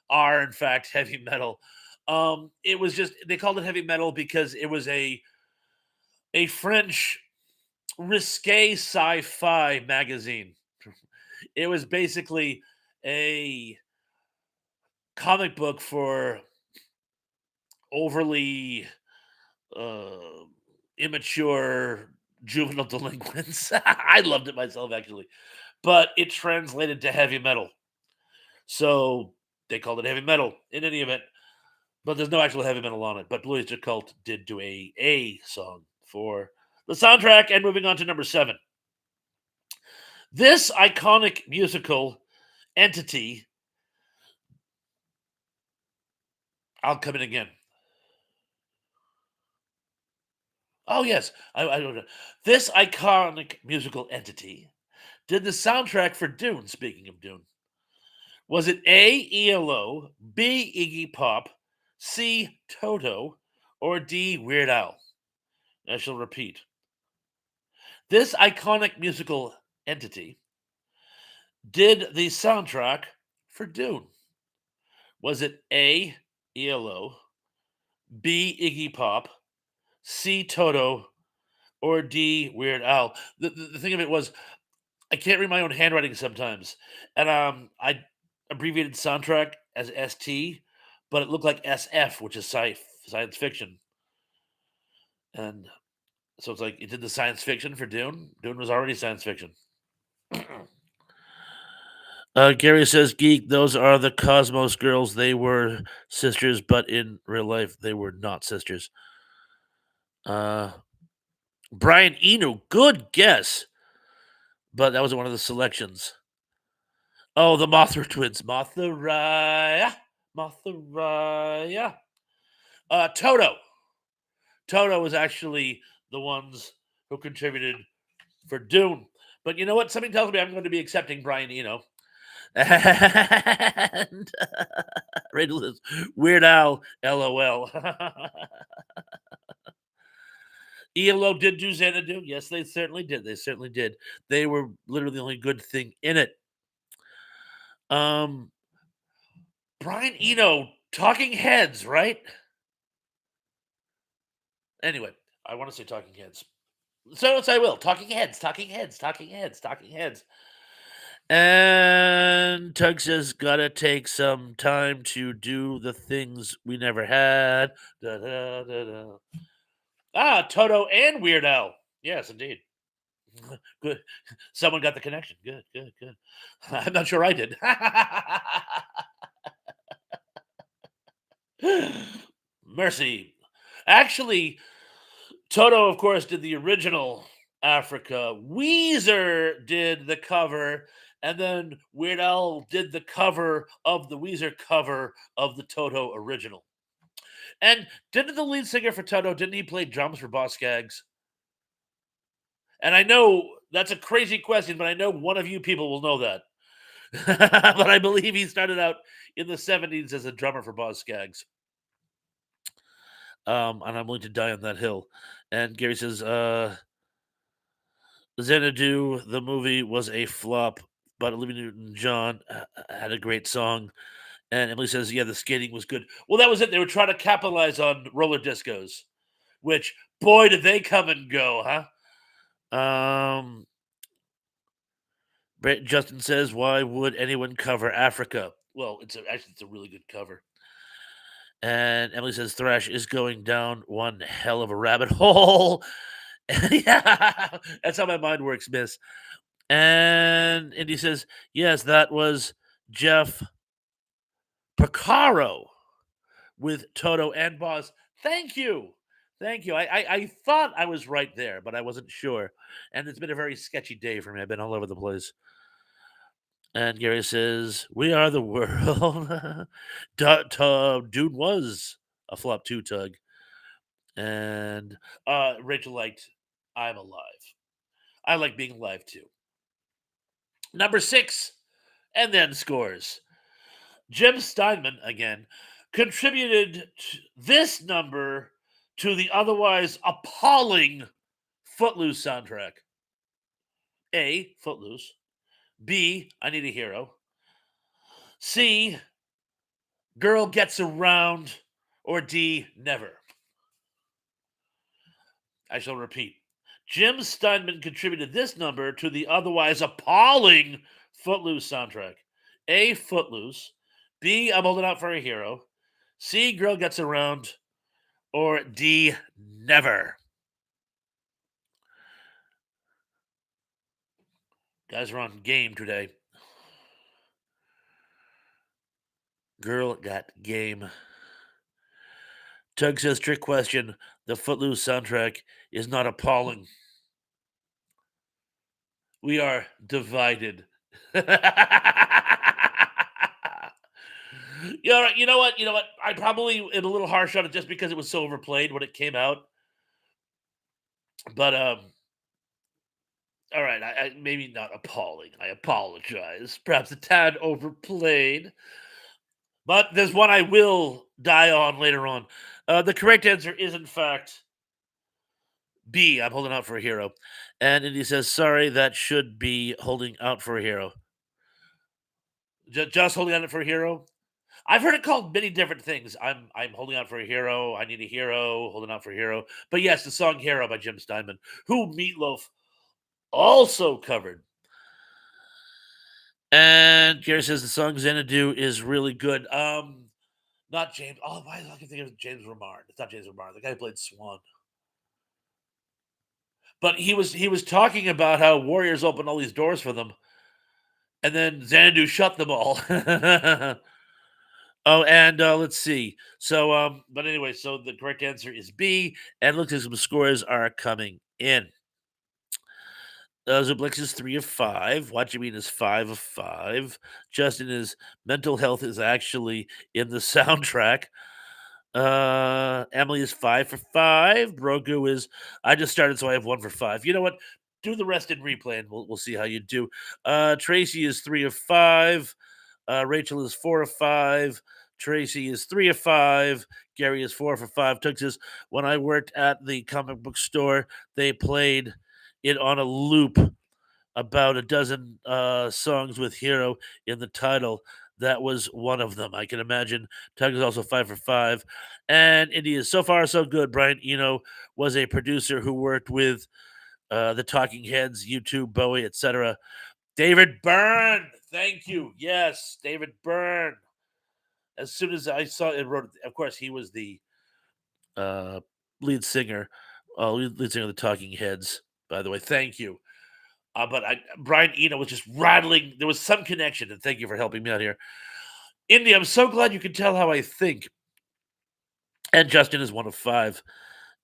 are, in fact, heavy metal. It was just they called it heavy metal because it was a French risque sci-fi magazine. It was basically a comic book for overly uh, immature juvenile delinquents. I loved it myself, actually, but it translated to heavy metal. So they called it heavy metal in any event, but there's no actual heavy metal on it. But Blue Oyster Cult did do a song for the soundtrack. And moving on to number 7. This iconic musical entity, I'll come in again. Oh, yes. I don't know. This iconic musical entity did the soundtrack for Dune. Speaking of Dune, was it A, ELO, B, Iggy Pop, C, Toto, or D, Weird Al? I shall repeat. This iconic musical entity did the soundtrack for Dune. Was it A, ELO, B, Iggy Pop, C, Toto, or D, Weird Al? The thing of it was, I can't read my own handwriting sometimes, and I abbreviated soundtrack as ST, but it looked like SF, which is science fiction, and so it's like it did the science fiction for Dune. Dune was already science fiction. Gary says, "Geek, those are the Cosmos girls. They were sisters, but in real life, they were not sisters." Uh, Brian Eno, good guess, but that was one of the selections. Oh, the Mothra twins, Mothra, Mothra. Toto. Toto was actually the ones who contributed for Dune. But you know what? Something tells me I'm going to be accepting Brian Eno. And Rachel says, Weird Al, LOL. ELO did do Xanadu. Yes, they certainly did. They certainly did. They were literally the only good thing in it. Um, Brian Eno, Talking Heads, right? Anyway, I want to say Talking Heads. So I will. Talking Heads, Talking Heads, Talking Heads, Talking Heads. And Tug says, gotta take some time to do the things we never had. Da, da, da, da. Ah, Toto and Weird Al. Yes, indeed. Good. Someone got the connection. Good, good, good. I'm not sure I did. Mercy. Actually, Toto, of course, did the original Africa. Weezer did the cover, and then Weird Al did the cover of the Weezer cover of the Toto original. And didn't the lead singer for Toto, didn't he play drums for Boss Skaggs? And I know that's a crazy question, but I know one of you people will know that. But I believe he started out in the 70s as a drummer for Boss Skaggs. And I'm willing to die on that hill. And Gary says, Xanadu, the movie was a flop, but Olivia Newton-John had a great song. And Emily says, yeah, the skating was good. Well, that was it. They were trying to capitalize on roller discos, which, boy, did they come and go, huh? Justin says, why would anyone cover Africa? Well, actually, it's a really good cover. And Emily says, Thrash is going down one hell of a rabbit hole. Yeah, that's how my mind works, miss. And Indy says, yes, that was Jeff Picaro with Toto and Boss. Thank you. Thank you. I thought I was right there, but I wasn't sure. And it's been a very sketchy day for me. I've been all over the place. And Gary says, we are the world. Dude was a flop too, Tug. And Rachel liked I'm Alive. I like being alive too. Number 6, and then scores. Jim Steinman, again, contributed this number to the otherwise appalling Footloose soundtrack. A, Footloose. B, I Need a Hero. C, Girl Gets Around. Or D, Never. I shall repeat. Jim Steinman contributed this number to the otherwise appalling Footloose soundtrack. A, Footloose. B, I'm Holding Out for a Hero. C, Girl Gets Around. Or D, Never. Guys are on game today. Girl got game. Tug says, trick question. The Footloose soundtrack is not appalling. We are divided. You know what? You know what? I probably am a little harsh on it just because it was so overplayed when it came out. But all right, I maybe not appalling. I apologize. Perhaps a tad overplayed. But there's one I will die on later on. The correct answer is, in fact, B. I'm holding out for a hero. And Indy says, sorry, that should be holding out for a hero. Just holding out for a hero? I've heard it called many different things. I'm holding out for a hero. I need a hero. Holding out for a hero. But yes, the song "Hero" by Jim Steinman, who Meatloaf also covered. And Gary says the song "Xanadu" is really good. Not James. Oh, why is I can think of James Remar? It's not James Remar. The guy who played Swan. But he was talking about how Warriors opened all these doors for them, and then Xanadu shut them all. Oh, and let's see. So, but anyway, so the correct answer is B, and looks like some scores are coming in. Zublix is 3 of 5. What you mean is 5 of 5. Justin is mental health is actually in the soundtrack. Emily is 5 for 5. Brogu is I just started, so I have 1 for 5. You know what? Do the rest in replay, and we'll see how you do. Tracy is 3 of 5. Rachel is 4 of 5. Tracy is 3 of 5. Gary is 4 for 5. Tux says, when I worked at the comic book store, they played it on a loop about a dozen songs with Hero in the title. That was one of them. I can imagine. Tug is also 5 for 5. And India is so far so good. Brian Eno was a producer who worked with the Talking Heads, YouTube, Bowie, etc. David Byrne. Thank you. Yes, David Byrne. As soon as I saw it, wrote. Of course, he was the lead singer, lead singer of the Talking Heads. By the way, thank you. But Brian Eno was just rattling. There was some connection, and thank you for helping me out here. Indy, I'm so glad you can tell how I think. And Justin is 1 of 5.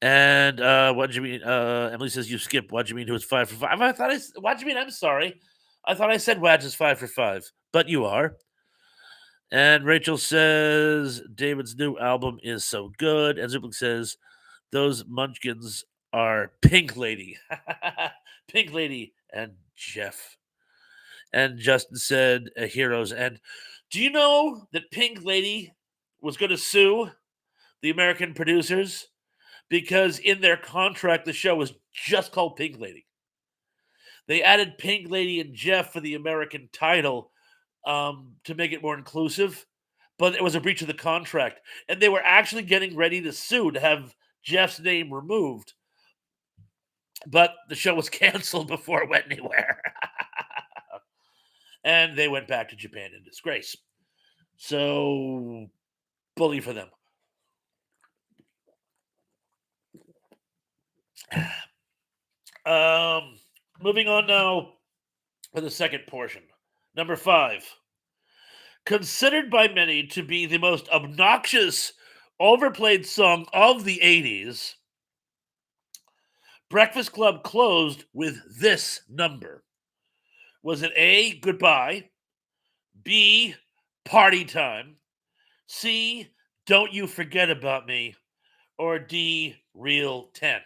And what do you mean? Emily says you skipped. What do you mean? Who was 5 for 5? I thought What do you mean? I'm sorry. I thought I said Wadge is 5 for 5, but you are. And Rachel says David's new album is so good. And Zublik says those munchkins are Pink Lady. Pink Lady and Jeff. And Justin said Heroes. And do you know that Pink Lady was going to sue the American producers? Because in their contract, the show was just called Pink Lady. They added Pink Lady and Jeff for the American title to make it more inclusive, but it was a breach of the contract. And they were actually getting ready to sue to have Jeff's name removed. But the show was canceled before it went anywhere. And they went back to Japan in disgrace. So, bully for them. Moving on now for the second portion. Number 5. Considered by many to be the most obnoxious, overplayed song of the 80s, Breakfast Club closed with this number. Was it A, Goodbye, B, Party Time, C, Don't You Forget About Me, or D, Real 10?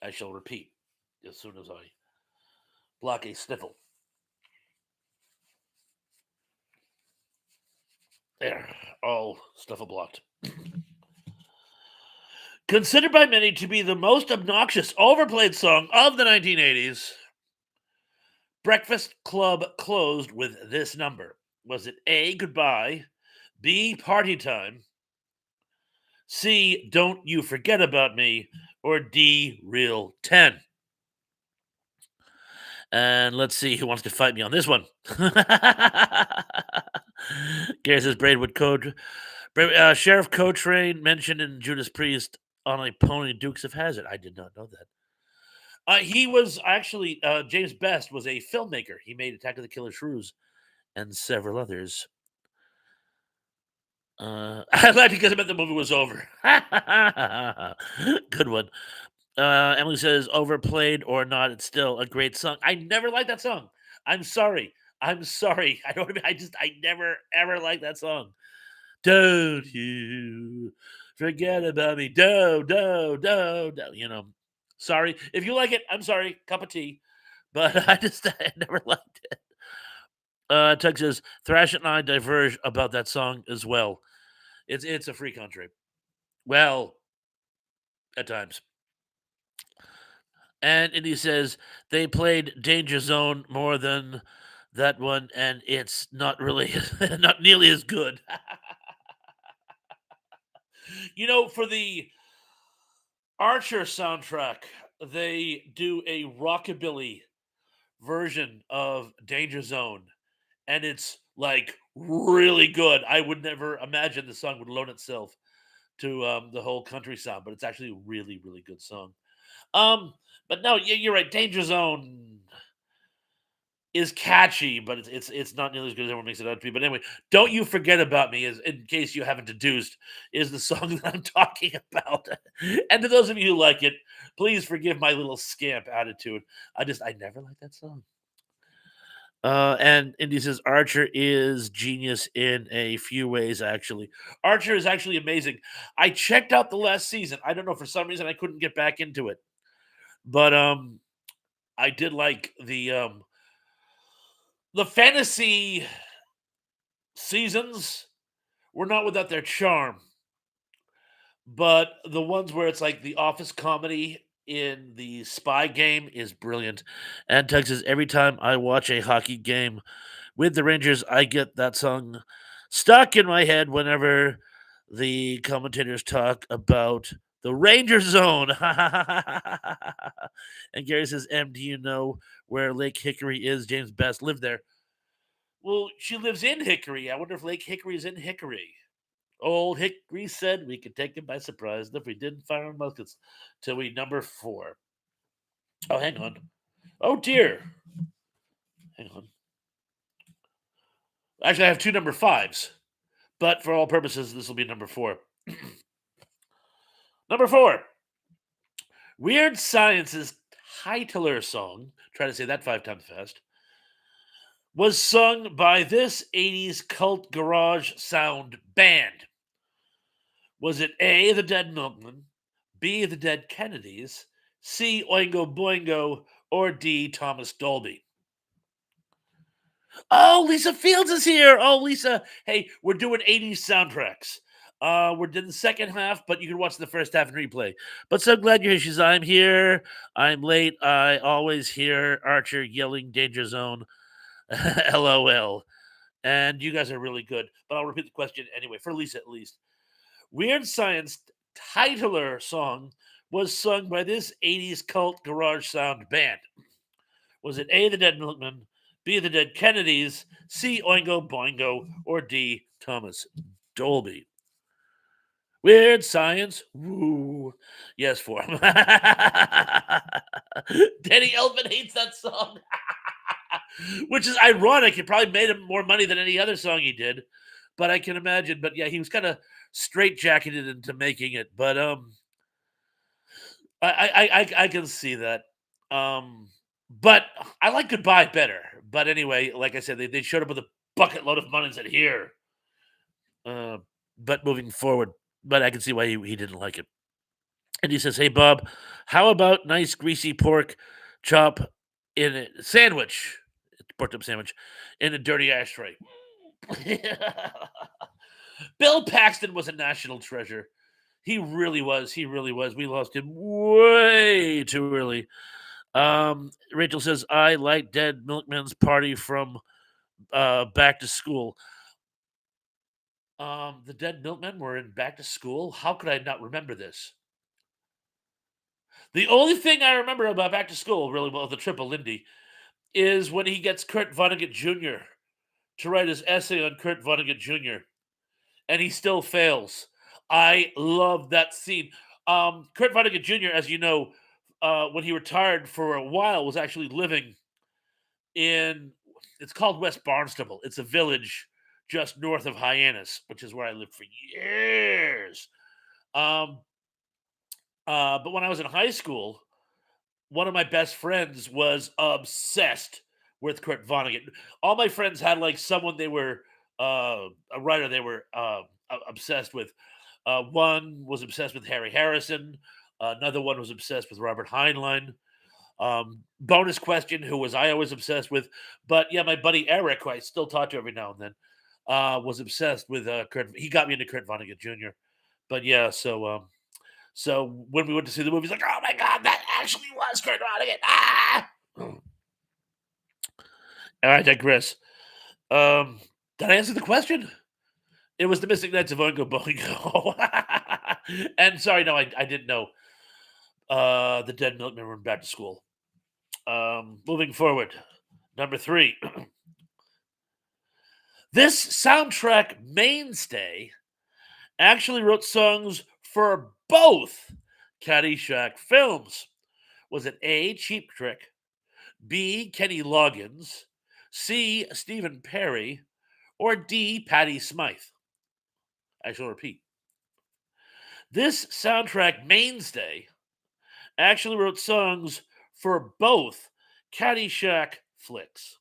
I shall repeat. as soon as I block a sniffle. There, all sniffle blocked. Considered by many to be the most obnoxious, overplayed song of the 1980s, Breakfast Club closed with this number. Was it A, Goodbye, B, Party Time, C, Don't You Forget About Me, or D, Real 10? And let's see who wants to fight me on this one. Gary says Braidwood Code. Sheriff Coltrane mentioned in Judas Priest on a pony Dukes of Hazzard. I did not know that. He was actually James Best was a filmmaker. He made Attack of the Killer Shrews and several others. I laughed because I meant the movie was over. Good one. Emily says, overplayed or not, it's still a great song. I never liked that song. I'm sorry. I'm sorry. I don't. I never ever liked that song. Don't you forget about me? Do. Sorry if you like it. I'm sorry. Cup of tea, but I never liked it. Tug says Thrash and I diverge about that song as well. It's a free country. Well, at times. And he says they played Danger Zone more than that one, and it's not really not nearly as good. For the Archer soundtrack, they do a rockabilly version of Danger Zone, and it's like really good. I would never imagine the song would loan itself to the whole country sound, but it's actually a really, really good song. Um, but no, you're right. Danger Zone is catchy, but it's not nearly as good as everyone makes it out to be. But anyway, don't you forget about me, as in case you haven't deduced, is the song that I'm talking about. And to those of you who like it, please forgive my little scamp attitude. I never liked that song. And Indy says Archer is genius in a few ways. Actually, Archer is actually amazing. I checked out the last season. I don't know, for some reason I couldn't get back into it, but I did like the fantasy seasons were not without their charm, but the ones where it's like the office comedy in the spy game is brilliant. And Texas, every time I watch a hockey game with the Rangers, I get that song stuck in my head whenever the commentators talk about the Ranger Zone. And Gary says, "M, do you know where Lake Hickory is? James Best lived there." Well, she lives in Hickory. I wonder if Lake Hickory is in Hickory. Old Hickory said we could take him by surprise if we didn't fire our muskets till we number 4. Oh, hang on. Oh, dear. Hang on. Actually, I have 2 number 5s, but for all purposes, this will be number 4. Number 4. Weird Science's titular song, try to say that 5 times fast, was sung by this 80s cult garage sound band. Was it A, the Dead Milkmen, B, the Dead Kennedys, C, Oingo Boingo, or D, Thomas Dolby? Oh, Lisa Fields is here. Oh, Lisa. Hey, we're doing 80s soundtracks. We're in the second half, but you can watch the first half in replay. But so glad you're here. She's, I'm here. I'm late. I always hear Archer yelling Danger Zone. LOL. And you guys are really good. But I'll repeat the question anyway, for Lisa at least. Weird Science titular song was sung by this 80s cult garage sound band. Was it A, the Dead Milkmen, B, the Dead Kennedys, C, Oingo Boingo, or D, Thomas Dolby? Weird Science. Woo. Yes, for him. Danny Elfman hates that song. Which is ironic. It probably made him more money than any other song he did. But I can imagine. But yeah, he was kind of straitjacketed into making it. But I can see that. But I like Goodbye better. But anyway, like I said, they showed up with a bucket load of money and said, "Here." Uh, but moving forward, but I can see why he didn't like it. And he says, "Hey Bob, how about nice greasy pork chop in a sandwich, pork chop sandwich, in a dirty ashtray. Bill Paxton was a national treasure. He really was. He really was. We lost him way too early. Rachel says, I like Dead Milkman's Party from Back to School. The Dead Milkmen were in Back to School. How could I not remember this? The only thing I remember about Back to School, really well, the Triple Lindy, is when he gets Kurt Vonnegut Jr. to write his essay on Kurt Vonnegut Jr. and he still fails. I love that scene. Kurt Vonnegut Jr., as you know, when he retired for a while, was actually living in, it's called West Barnstable. It's a village just north of Hyannis, which is where I lived for years. Um, but when I was in high school, one of my best friends was obsessed with Kurt Vonnegut. All my friends had like someone they were a writer they were obsessed with. One was obsessed with Harry Harrison. Another one was obsessed with Robert Heinlein. Bonus question: who was I always obsessed with? But yeah, my buddy Eric, who I still talk to every now and then, was obsessed with Kurt. He got me into Kurt Vonnegut Jr. But yeah, so when we went to see the movie, he's like, "Oh my god, that actually was Kurt Vonnegut!" Ah! I digress. Did I answer the question? It was the Missing Knights of Oingo Boingo. And sorry, no, I didn't know. The Dead Milkmen were back to school. Moving forward, number 3. This soundtrack mainstay actually wrote songs for both Caddyshack films. Was it A, Cheap Trick, B, Kenny Loggins, C, Stephen Perry, or D, Patty Smythe? I shall repeat. This soundtrack mainstay actually wrote songs for both Caddyshack flicks.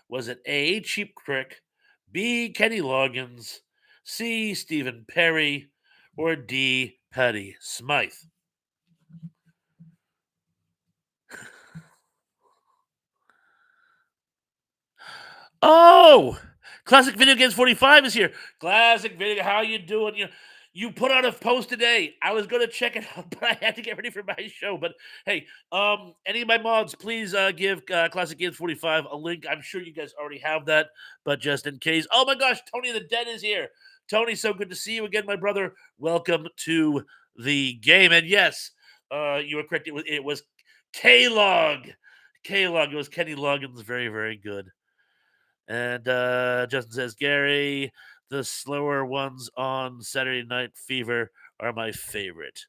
Was it A, Cheap Trick, B, Kenny Loggins, C, Stephen Perry, or D, Patty Smythe? Oh, Classic Video Games 45 is here. Classic Video, how you doing? You put out a post today. I was going to check it out, but I had to get ready for my show. But hey, any of my mods, please give Classic Games 45 a link. I'm sure you guys already have that, but just in case. Oh my gosh, Tony the Dead is here. Tony, so good to see you again, my brother. Welcome to the game. And yes, you were correct. It was K-Log. K-Log. It was Kenny Loggins. Very, very good. And Justin says, Gary, the slower ones on Saturday Night Fever are my favorite.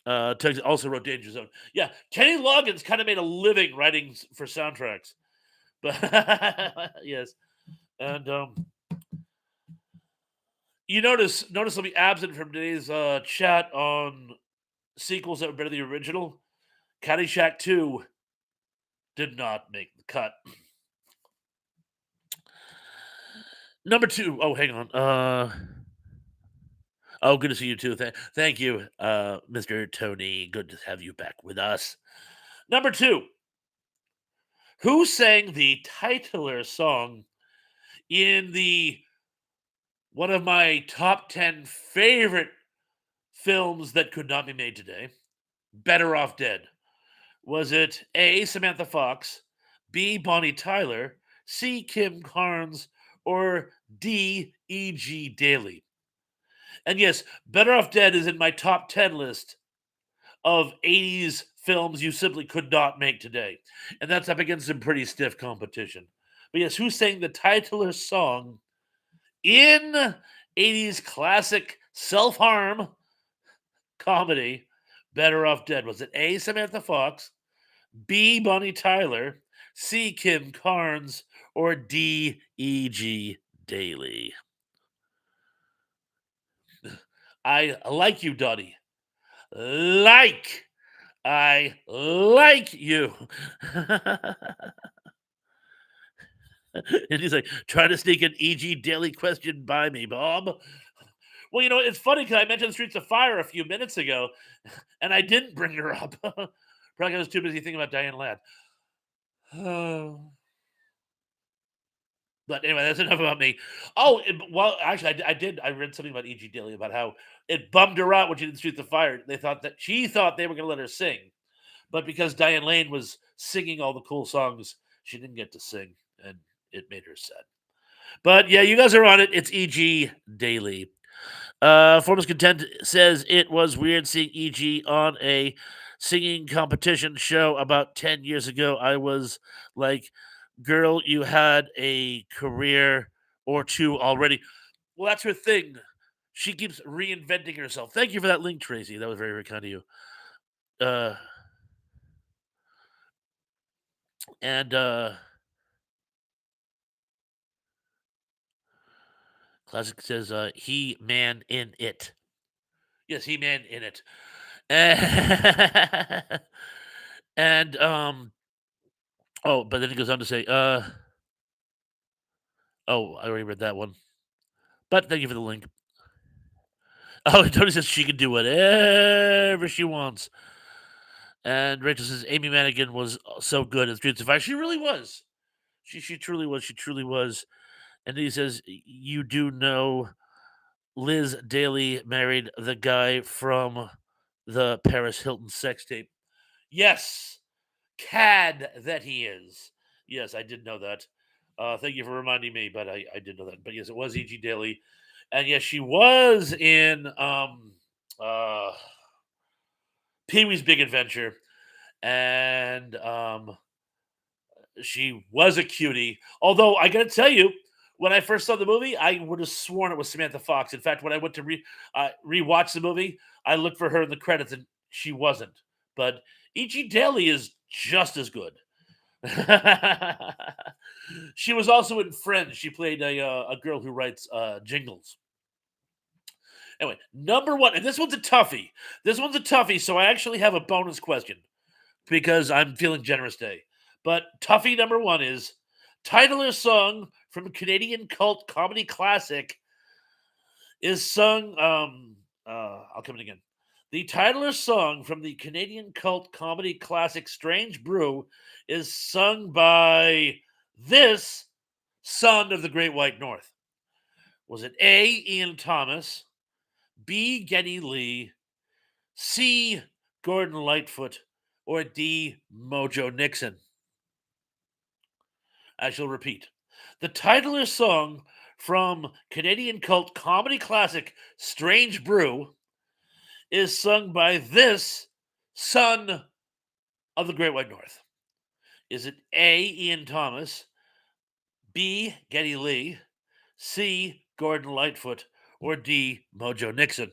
Tugs also wrote Danger Zone. Yeah, Kenny Loggins kind of made a living writing for soundtracks. But yes. And you notice I'll be absent from today's chat on sequels that were better than the original. Caddyshack 2 did not make the cut. Number 2. Oh, hang on. Oh, good to see you too. Thank you, Mr. Tony. Good to have you back with us. Number 2. Who sang the titular song in the one of my top 10 favorite films that could not be made today? Better Off Dead. Was it A, Samantha Fox, B, Bonnie Tyler, C, Kim Carnes, or D, E.G. Daly? And yes, Better Off Dead is in my top 10 list of 80s films you simply could not make today. And that's up against some pretty stiff competition. But yes, who sang the titular song in 80s classic self harm comedy, Better Off Dead? Was it A, Samantha Fox, B, Bonnie Tyler, C, Kim Carnes, or D, E.G. Daly? I like you, Dottie. Like. I like you. And he's like, trying to sneak an E.G. Daily question by me, Bob. Well, it's funny because I mentioned Streets of Fire a few minutes ago, and I didn't bring her up. Probably 'cause I was too busy thinking about Diane Ladd. Oh. But anyway, that's enough about me. Oh, well, actually, I read something about E.G. Daily about how it bummed her out when she did Streets of Fire. They thought that she thought they were going to let her sing, but because Diane Lane was singing all the cool songs, she didn't get to sing, and it made her sad. But yeah, you guys are on it. It's E.G. Daily. Formless Content says it was weird seeing EG on a singing competition show about 10 years ago. I was like, girl, you had a career or two already. Well, that's her thing. She keeps reinventing herself. Thank you for that link, Tracy. That was very, very kind of you. Uh, and Classic says, he man in it. Yes, he man in it. And oh, but then he goes on to say, oh, I already read that one. But thank you for the link. Oh, Tony says she can do whatever she wants. And Rachel says Amy Madigan was so good in Streets of Fire. She really was. She truly was. She truly was. And he says, you do know Liz Daly married the guy from the Paris Hilton sex tape. Yes. Cad that he is. Yes, I did know that. Thank you for reminding me, but I did know that. But yes, it was E.G. Daily. And yes, she was in uh Pee Wee's Big Adventure. And she was a cutie. Although I gotta tell you, when I first saw the movie, I would have sworn it was Samantha Fox. In fact, when I went to rewatch the movie, I looked for her in the credits, and she wasn't. But E.G. Daly is just as good. She was also in Friends. She played a girl who writes jingles. Anyway, number one, and this one's a toughie. This one's a toughie, so I actually have a bonus question because I'm feeling generous today. But toughie number one is title or song from Canadian cult comedy classic is sung. I'll come in again. The title or song from the Canadian cult comedy classic Strange Brew is sung by this son of the Great White North. Was it A. Ian Thomas, B. Geddy Lee, C. Gordon Lightfoot, or D. Mojo Nixon? I shall repeat. The title or song from Canadian cult comedy classic Strange Brew is sung by this son of the Great White North. Is it A. Ian Thomas, B. Geddy Lee, C. Gordon Lightfoot, or D. Mojo Nixon?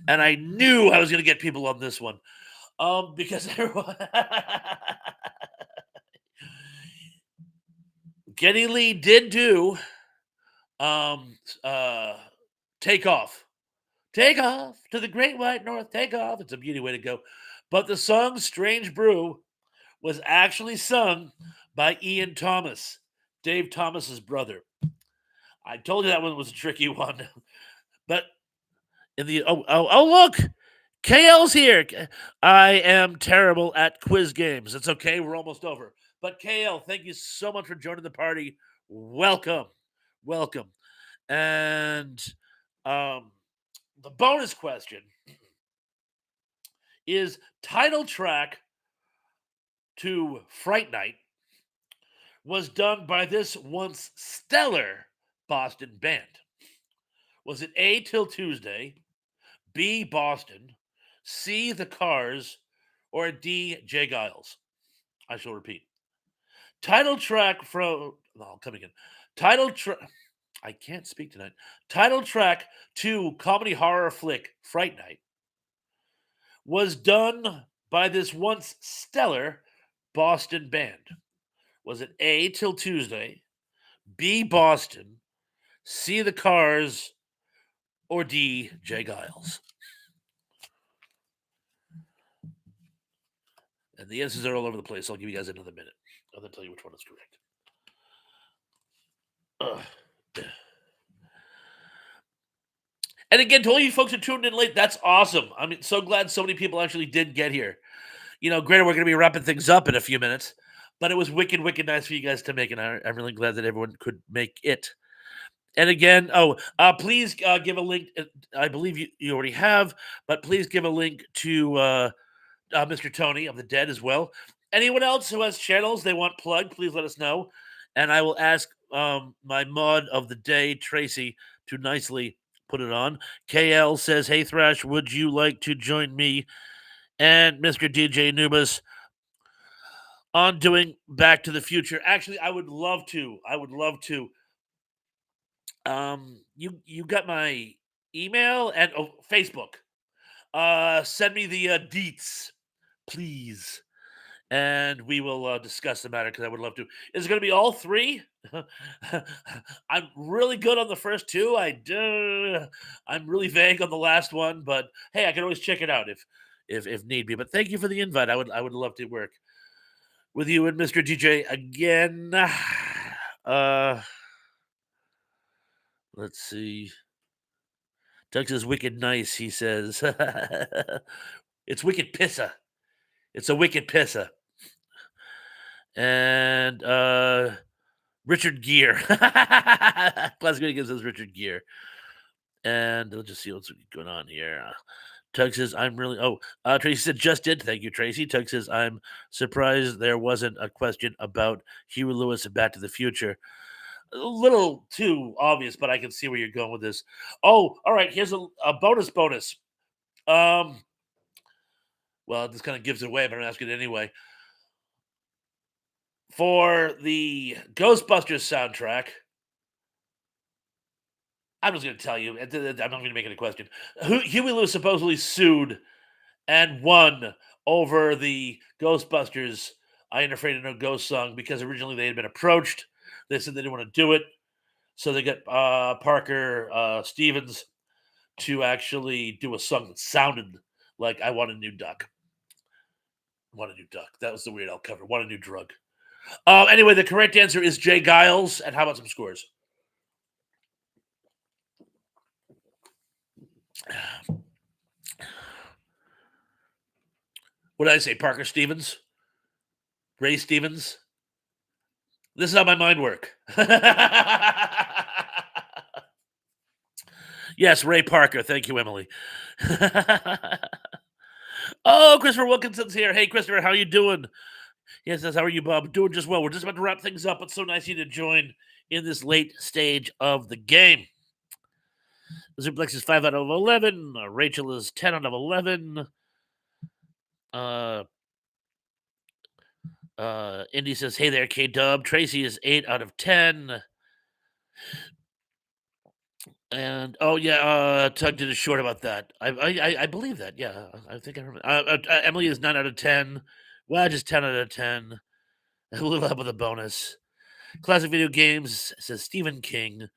And I knew I was going to get people on this one, because Geddy Lee did do uh, "Take Off." Take off to the Great White North. Take off. It's a beauty way to go. But the song "Strange Brew" was actually sung by Ian Thomas, Dave Thomas's brother. I told you that one was a tricky one. But in the look, KL's here. I am terrible at quiz games. It's okay. We're almost over. But KL, thank you so much for joining the party. Welcome, welcome. And the bonus question is title track to Fright Night was done by this once stellar Boston band. Was it A, Till Tuesday, B, Boston, C, The Cars, or D, Jay Giles? I shall repeat. Title track from, oh, come again. Title track, I can't speak tonight. Title track to comedy horror flick Fright Night was done by this once stellar Boston band. Was it A, Till Tuesday, B, Boston, C, The Cars, or D, Jay Giles? And the answers are all over the place. I'll give you guys another minute. I'll then tell you which one is correct. Ugh. And again, to all you folks who tuned in late, that's awesome. I mean, so glad so many people actually did get here. granted, we're going to be wrapping things up in a few minutes, but it was wicked, wicked nice for you guys to make, and I'm really glad that everyone could make it. And again, please give a link. I believe you already have, but please give a link to Mr. Tony of the Dead as well. Anyone else who has channels they want plugged, please let us know, and I will ask my mod of the day, Tracy, to nicely put it on. KL says, "Hey Thrash, would you like to join me and Mr. DJ Nubus on doing Back to the Future?" Actually, I would love to. I would love to. You got my email and Facebook. Send me the deets, please, and we will discuss the matter because I would love to. Is it going to be all three? I'm really good on the first two. I'm really vague on the last one, but hey, I can always check it out if need be. But thank you for the invite. I would love to work with you and Mr. DJ again. Let's see. Doug says wicked nice. He says it's wicked pissa. It's a wicked pissa. And Richard Gere. Classic gives us Richard Gere. And let's just see what's going on here. Tug says, I'm really. Oh, Tracy said, just did. Thank you, Tracy. Tug says, I'm surprised there wasn't a question about Huey Lewis and Back to the Future. A little too obvious, but I can see where you're going with this. Oh, all right. Here's a bonus. Well, this kind of gives it away, but I'm going to ask it anyway. For the Ghostbusters soundtrack, I'm just going to tell you. I'm not going to make it a question. Huey Lewis supposedly sued and won over the Ghostbusters "I Ain't Afraid of No Ghost" song because originally they had been approached. They said they didn't want to do it, so they got Parker Stevens to actually do a song that sounded like "I Want a New Duck." Want a new duck. That was the Weird Al cover. Want a new drug. Anyway, the correct answer is Jay Giles. And how about some scores? What did I say? Parker Stevens? Ray Stevens? This is how my mind work. Yes, Ray Parker. Thank you, Emily. Oh, Christopher Wilkinson's here. Hey, Christopher, how you doing? Yes, says, how are you, Bob? Doing just well. We're just about to wrap things up. It's so nice of you to join in this late stage of the game. Zuplex is 5 out of 11. Rachel is 10 out of 11. Indy says, hey there, K-Dub. Tracy is 8 out of 10. And oh yeah, Tug did a short about that. I believe that. Yeah, I think I remember. Emily is 9 out of 10. Wedge is 10 out of 10. A little help with a bonus. Classic video games says Stephen King.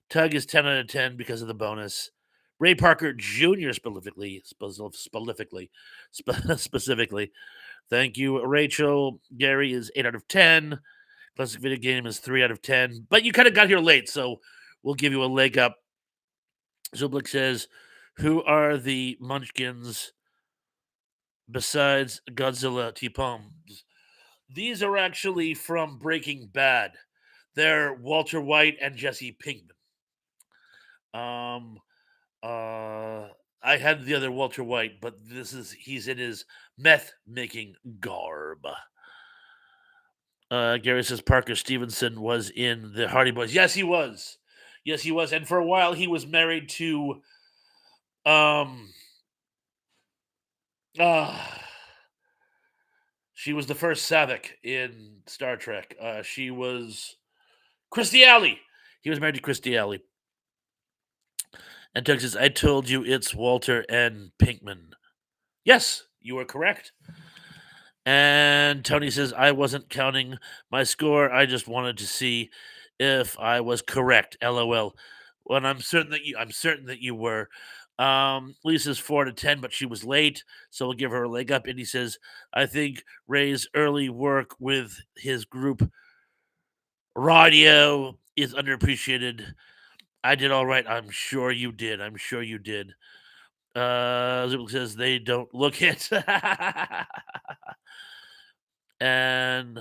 Tug is 10 out of 10 because of the bonus. Ray Parker Jr. specifically. Thank you, Rachel. Gary is 8 out of 10. Classic video game is 3 out of 10. But you kind of got here late, so we'll give you a leg up. Zublik says, who are the Munchkins besides Godzilla T-Poms? These are actually from Breaking Bad. They're Walter White and Jesse Pinkman. I had the other Walter White, but he's in his meth making garb. Gary says Parker Stevenson was in the Hardy Boys. Yes, he was. And for a while he was married to she was the first Saavik in Star Trek. She was Christy Alley. He was married to Christy Alley. And Doug says, I told you it's Walter and Pinkman. Yes, you are correct. And Tony says, I wasn't counting my score. I just wanted to see if I was correct. LOL. Well, I'm certain that you were. Lisa's 4 out of 10, but she was late, so we'll give her a leg up. And he says, I think Ray's early work with his group radio is underappreciated. I did all right. I'm sure you did. Zubik says they don't look it. And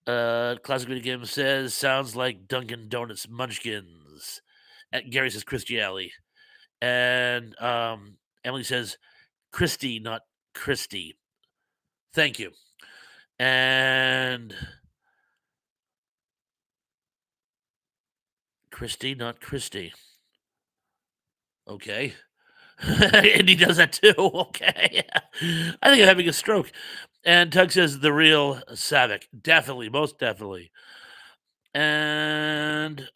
Classic Video Game says sounds like Dunkin' Donuts Munchkins. And Gary says Christy Alley. And Emily says Christy, not Christy. Thank you. And Christy, not Christy. Okay. And he does that too. Okay. I think I'm having a stroke. And Tug says the real Savick. Definitely, most definitely. And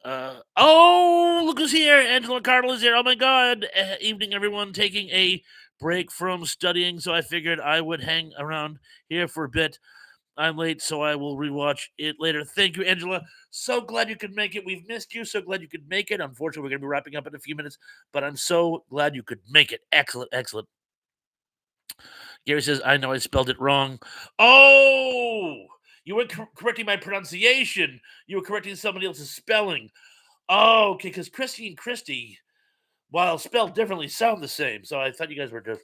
oh, look who's here. Angela Cardinal is here. Oh my god. Evening, everyone. Taking a break from studying, so I figured I would hang around here for a bit. I'm late, so I will rewatch it later. Thank you, Angela. So glad you could make it. We've missed you. So glad you could make it. Unfortunately, we're going to be wrapping up in a few minutes, but I'm so glad you could make it. Excellent, excellent. Gary says, I know I spelled it wrong. Oh, you were correcting my pronunciation. You were correcting somebody else's spelling. Oh, okay, because Christy and Christy, while spelled differently, sound the same. So I thought you guys were just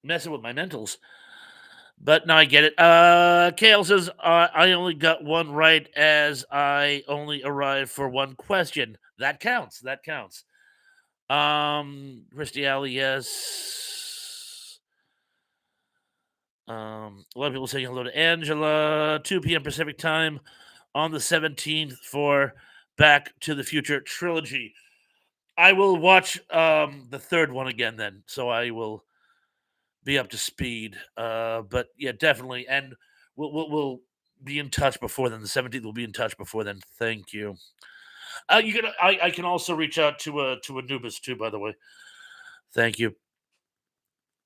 messing with my mentals. But now I get it. Kale says, I only got one right as I only arrived for one question. That counts. That counts. Christy Alley, yes. A lot of people saying hello to Angela. 2 p.m. Pacific time on the 17th for Back to the Future trilogy. I will watch the third one again then, so I will be up to speed. But yeah, definitely, and we'll be in touch before then. The 17th will be in touch before then. Thank you. You can I can also reach out to Anubis too. By the way, thank you.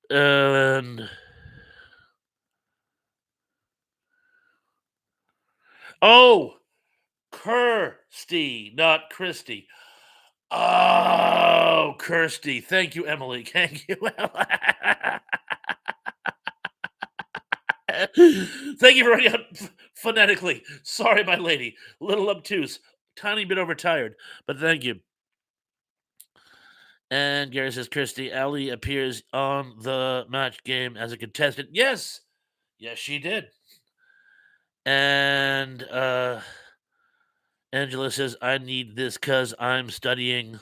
And oh, Kirsty, not Christy. Oh, Kirsty. Thank you, Emily. Thank you. Thank you for writing out phonetically. Sorry, my lady. A little obtuse, tiny bit overtired, but thank you. And Gary says Kirstie Alley appears on the match game as a contestant. Yes, yes, she did. And Angela says, I need this because I'm studying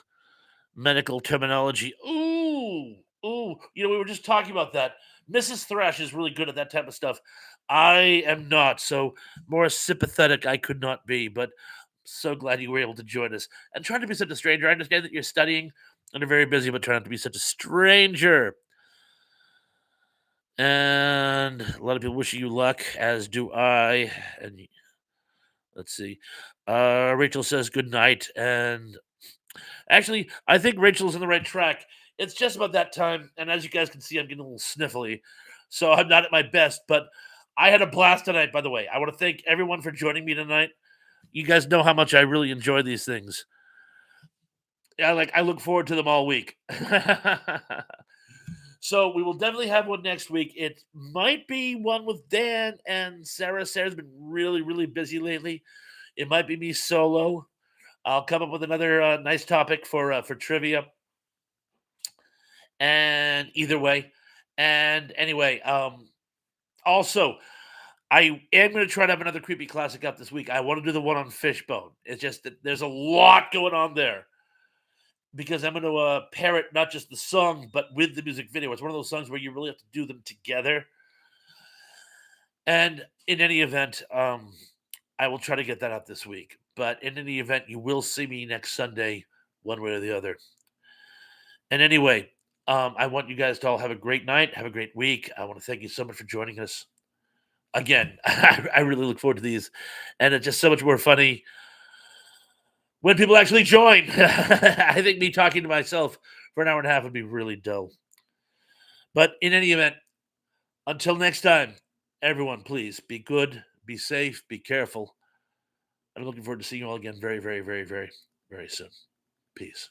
medical terminology. Ooh, ooh. You know, we were just talking about that. Mrs. Thrash is really good at that type of stuff. I am not. So more sympathetic I could not be, but so glad you were able to join us. And trying to be such a stranger. I understand that you're studying and are very busy, but trying not to be such a stranger. And a lot of people wishing you luck, as do I. And let's see. Rachel says good night. And actually, I think Rachel's on the right track. It's just about that time. And as you guys can see, I'm getting a little sniffly. So I'm not at my best, but I had a blast tonight, by the way. I want to thank everyone for joining me tonight. You guys know how much I really enjoy these things. Yeah, I look forward to them all week. So we will definitely have one next week. It might be one with Dan and Sarah. Sarah's been really, really busy lately. It might be me solo. I'll come up with another nice topic for trivia. And either way, and anyway, also I am going to try to have another creepy classic up this week. I want to do the one on Fishbone. It's just that there's a lot going on there because I'm going to parrot not just the song but with the music video. It's one of those songs where you really have to do them together. And in any event, I will try to get that up this week. But in any event, you will see me next Sunday, one way or the other. And anyway, I want you guys to all have a great night, have a great week. I want to thank you so much for joining us. Again, I really look forward to these, and it's just so much more funny when people actually join. I think me talking to myself for an hour and a half would be really dull. But in any event, until next time, everyone, please be good, be safe, be careful. I'm looking forward to seeing you all again very, very, very, very, very soon. Peace.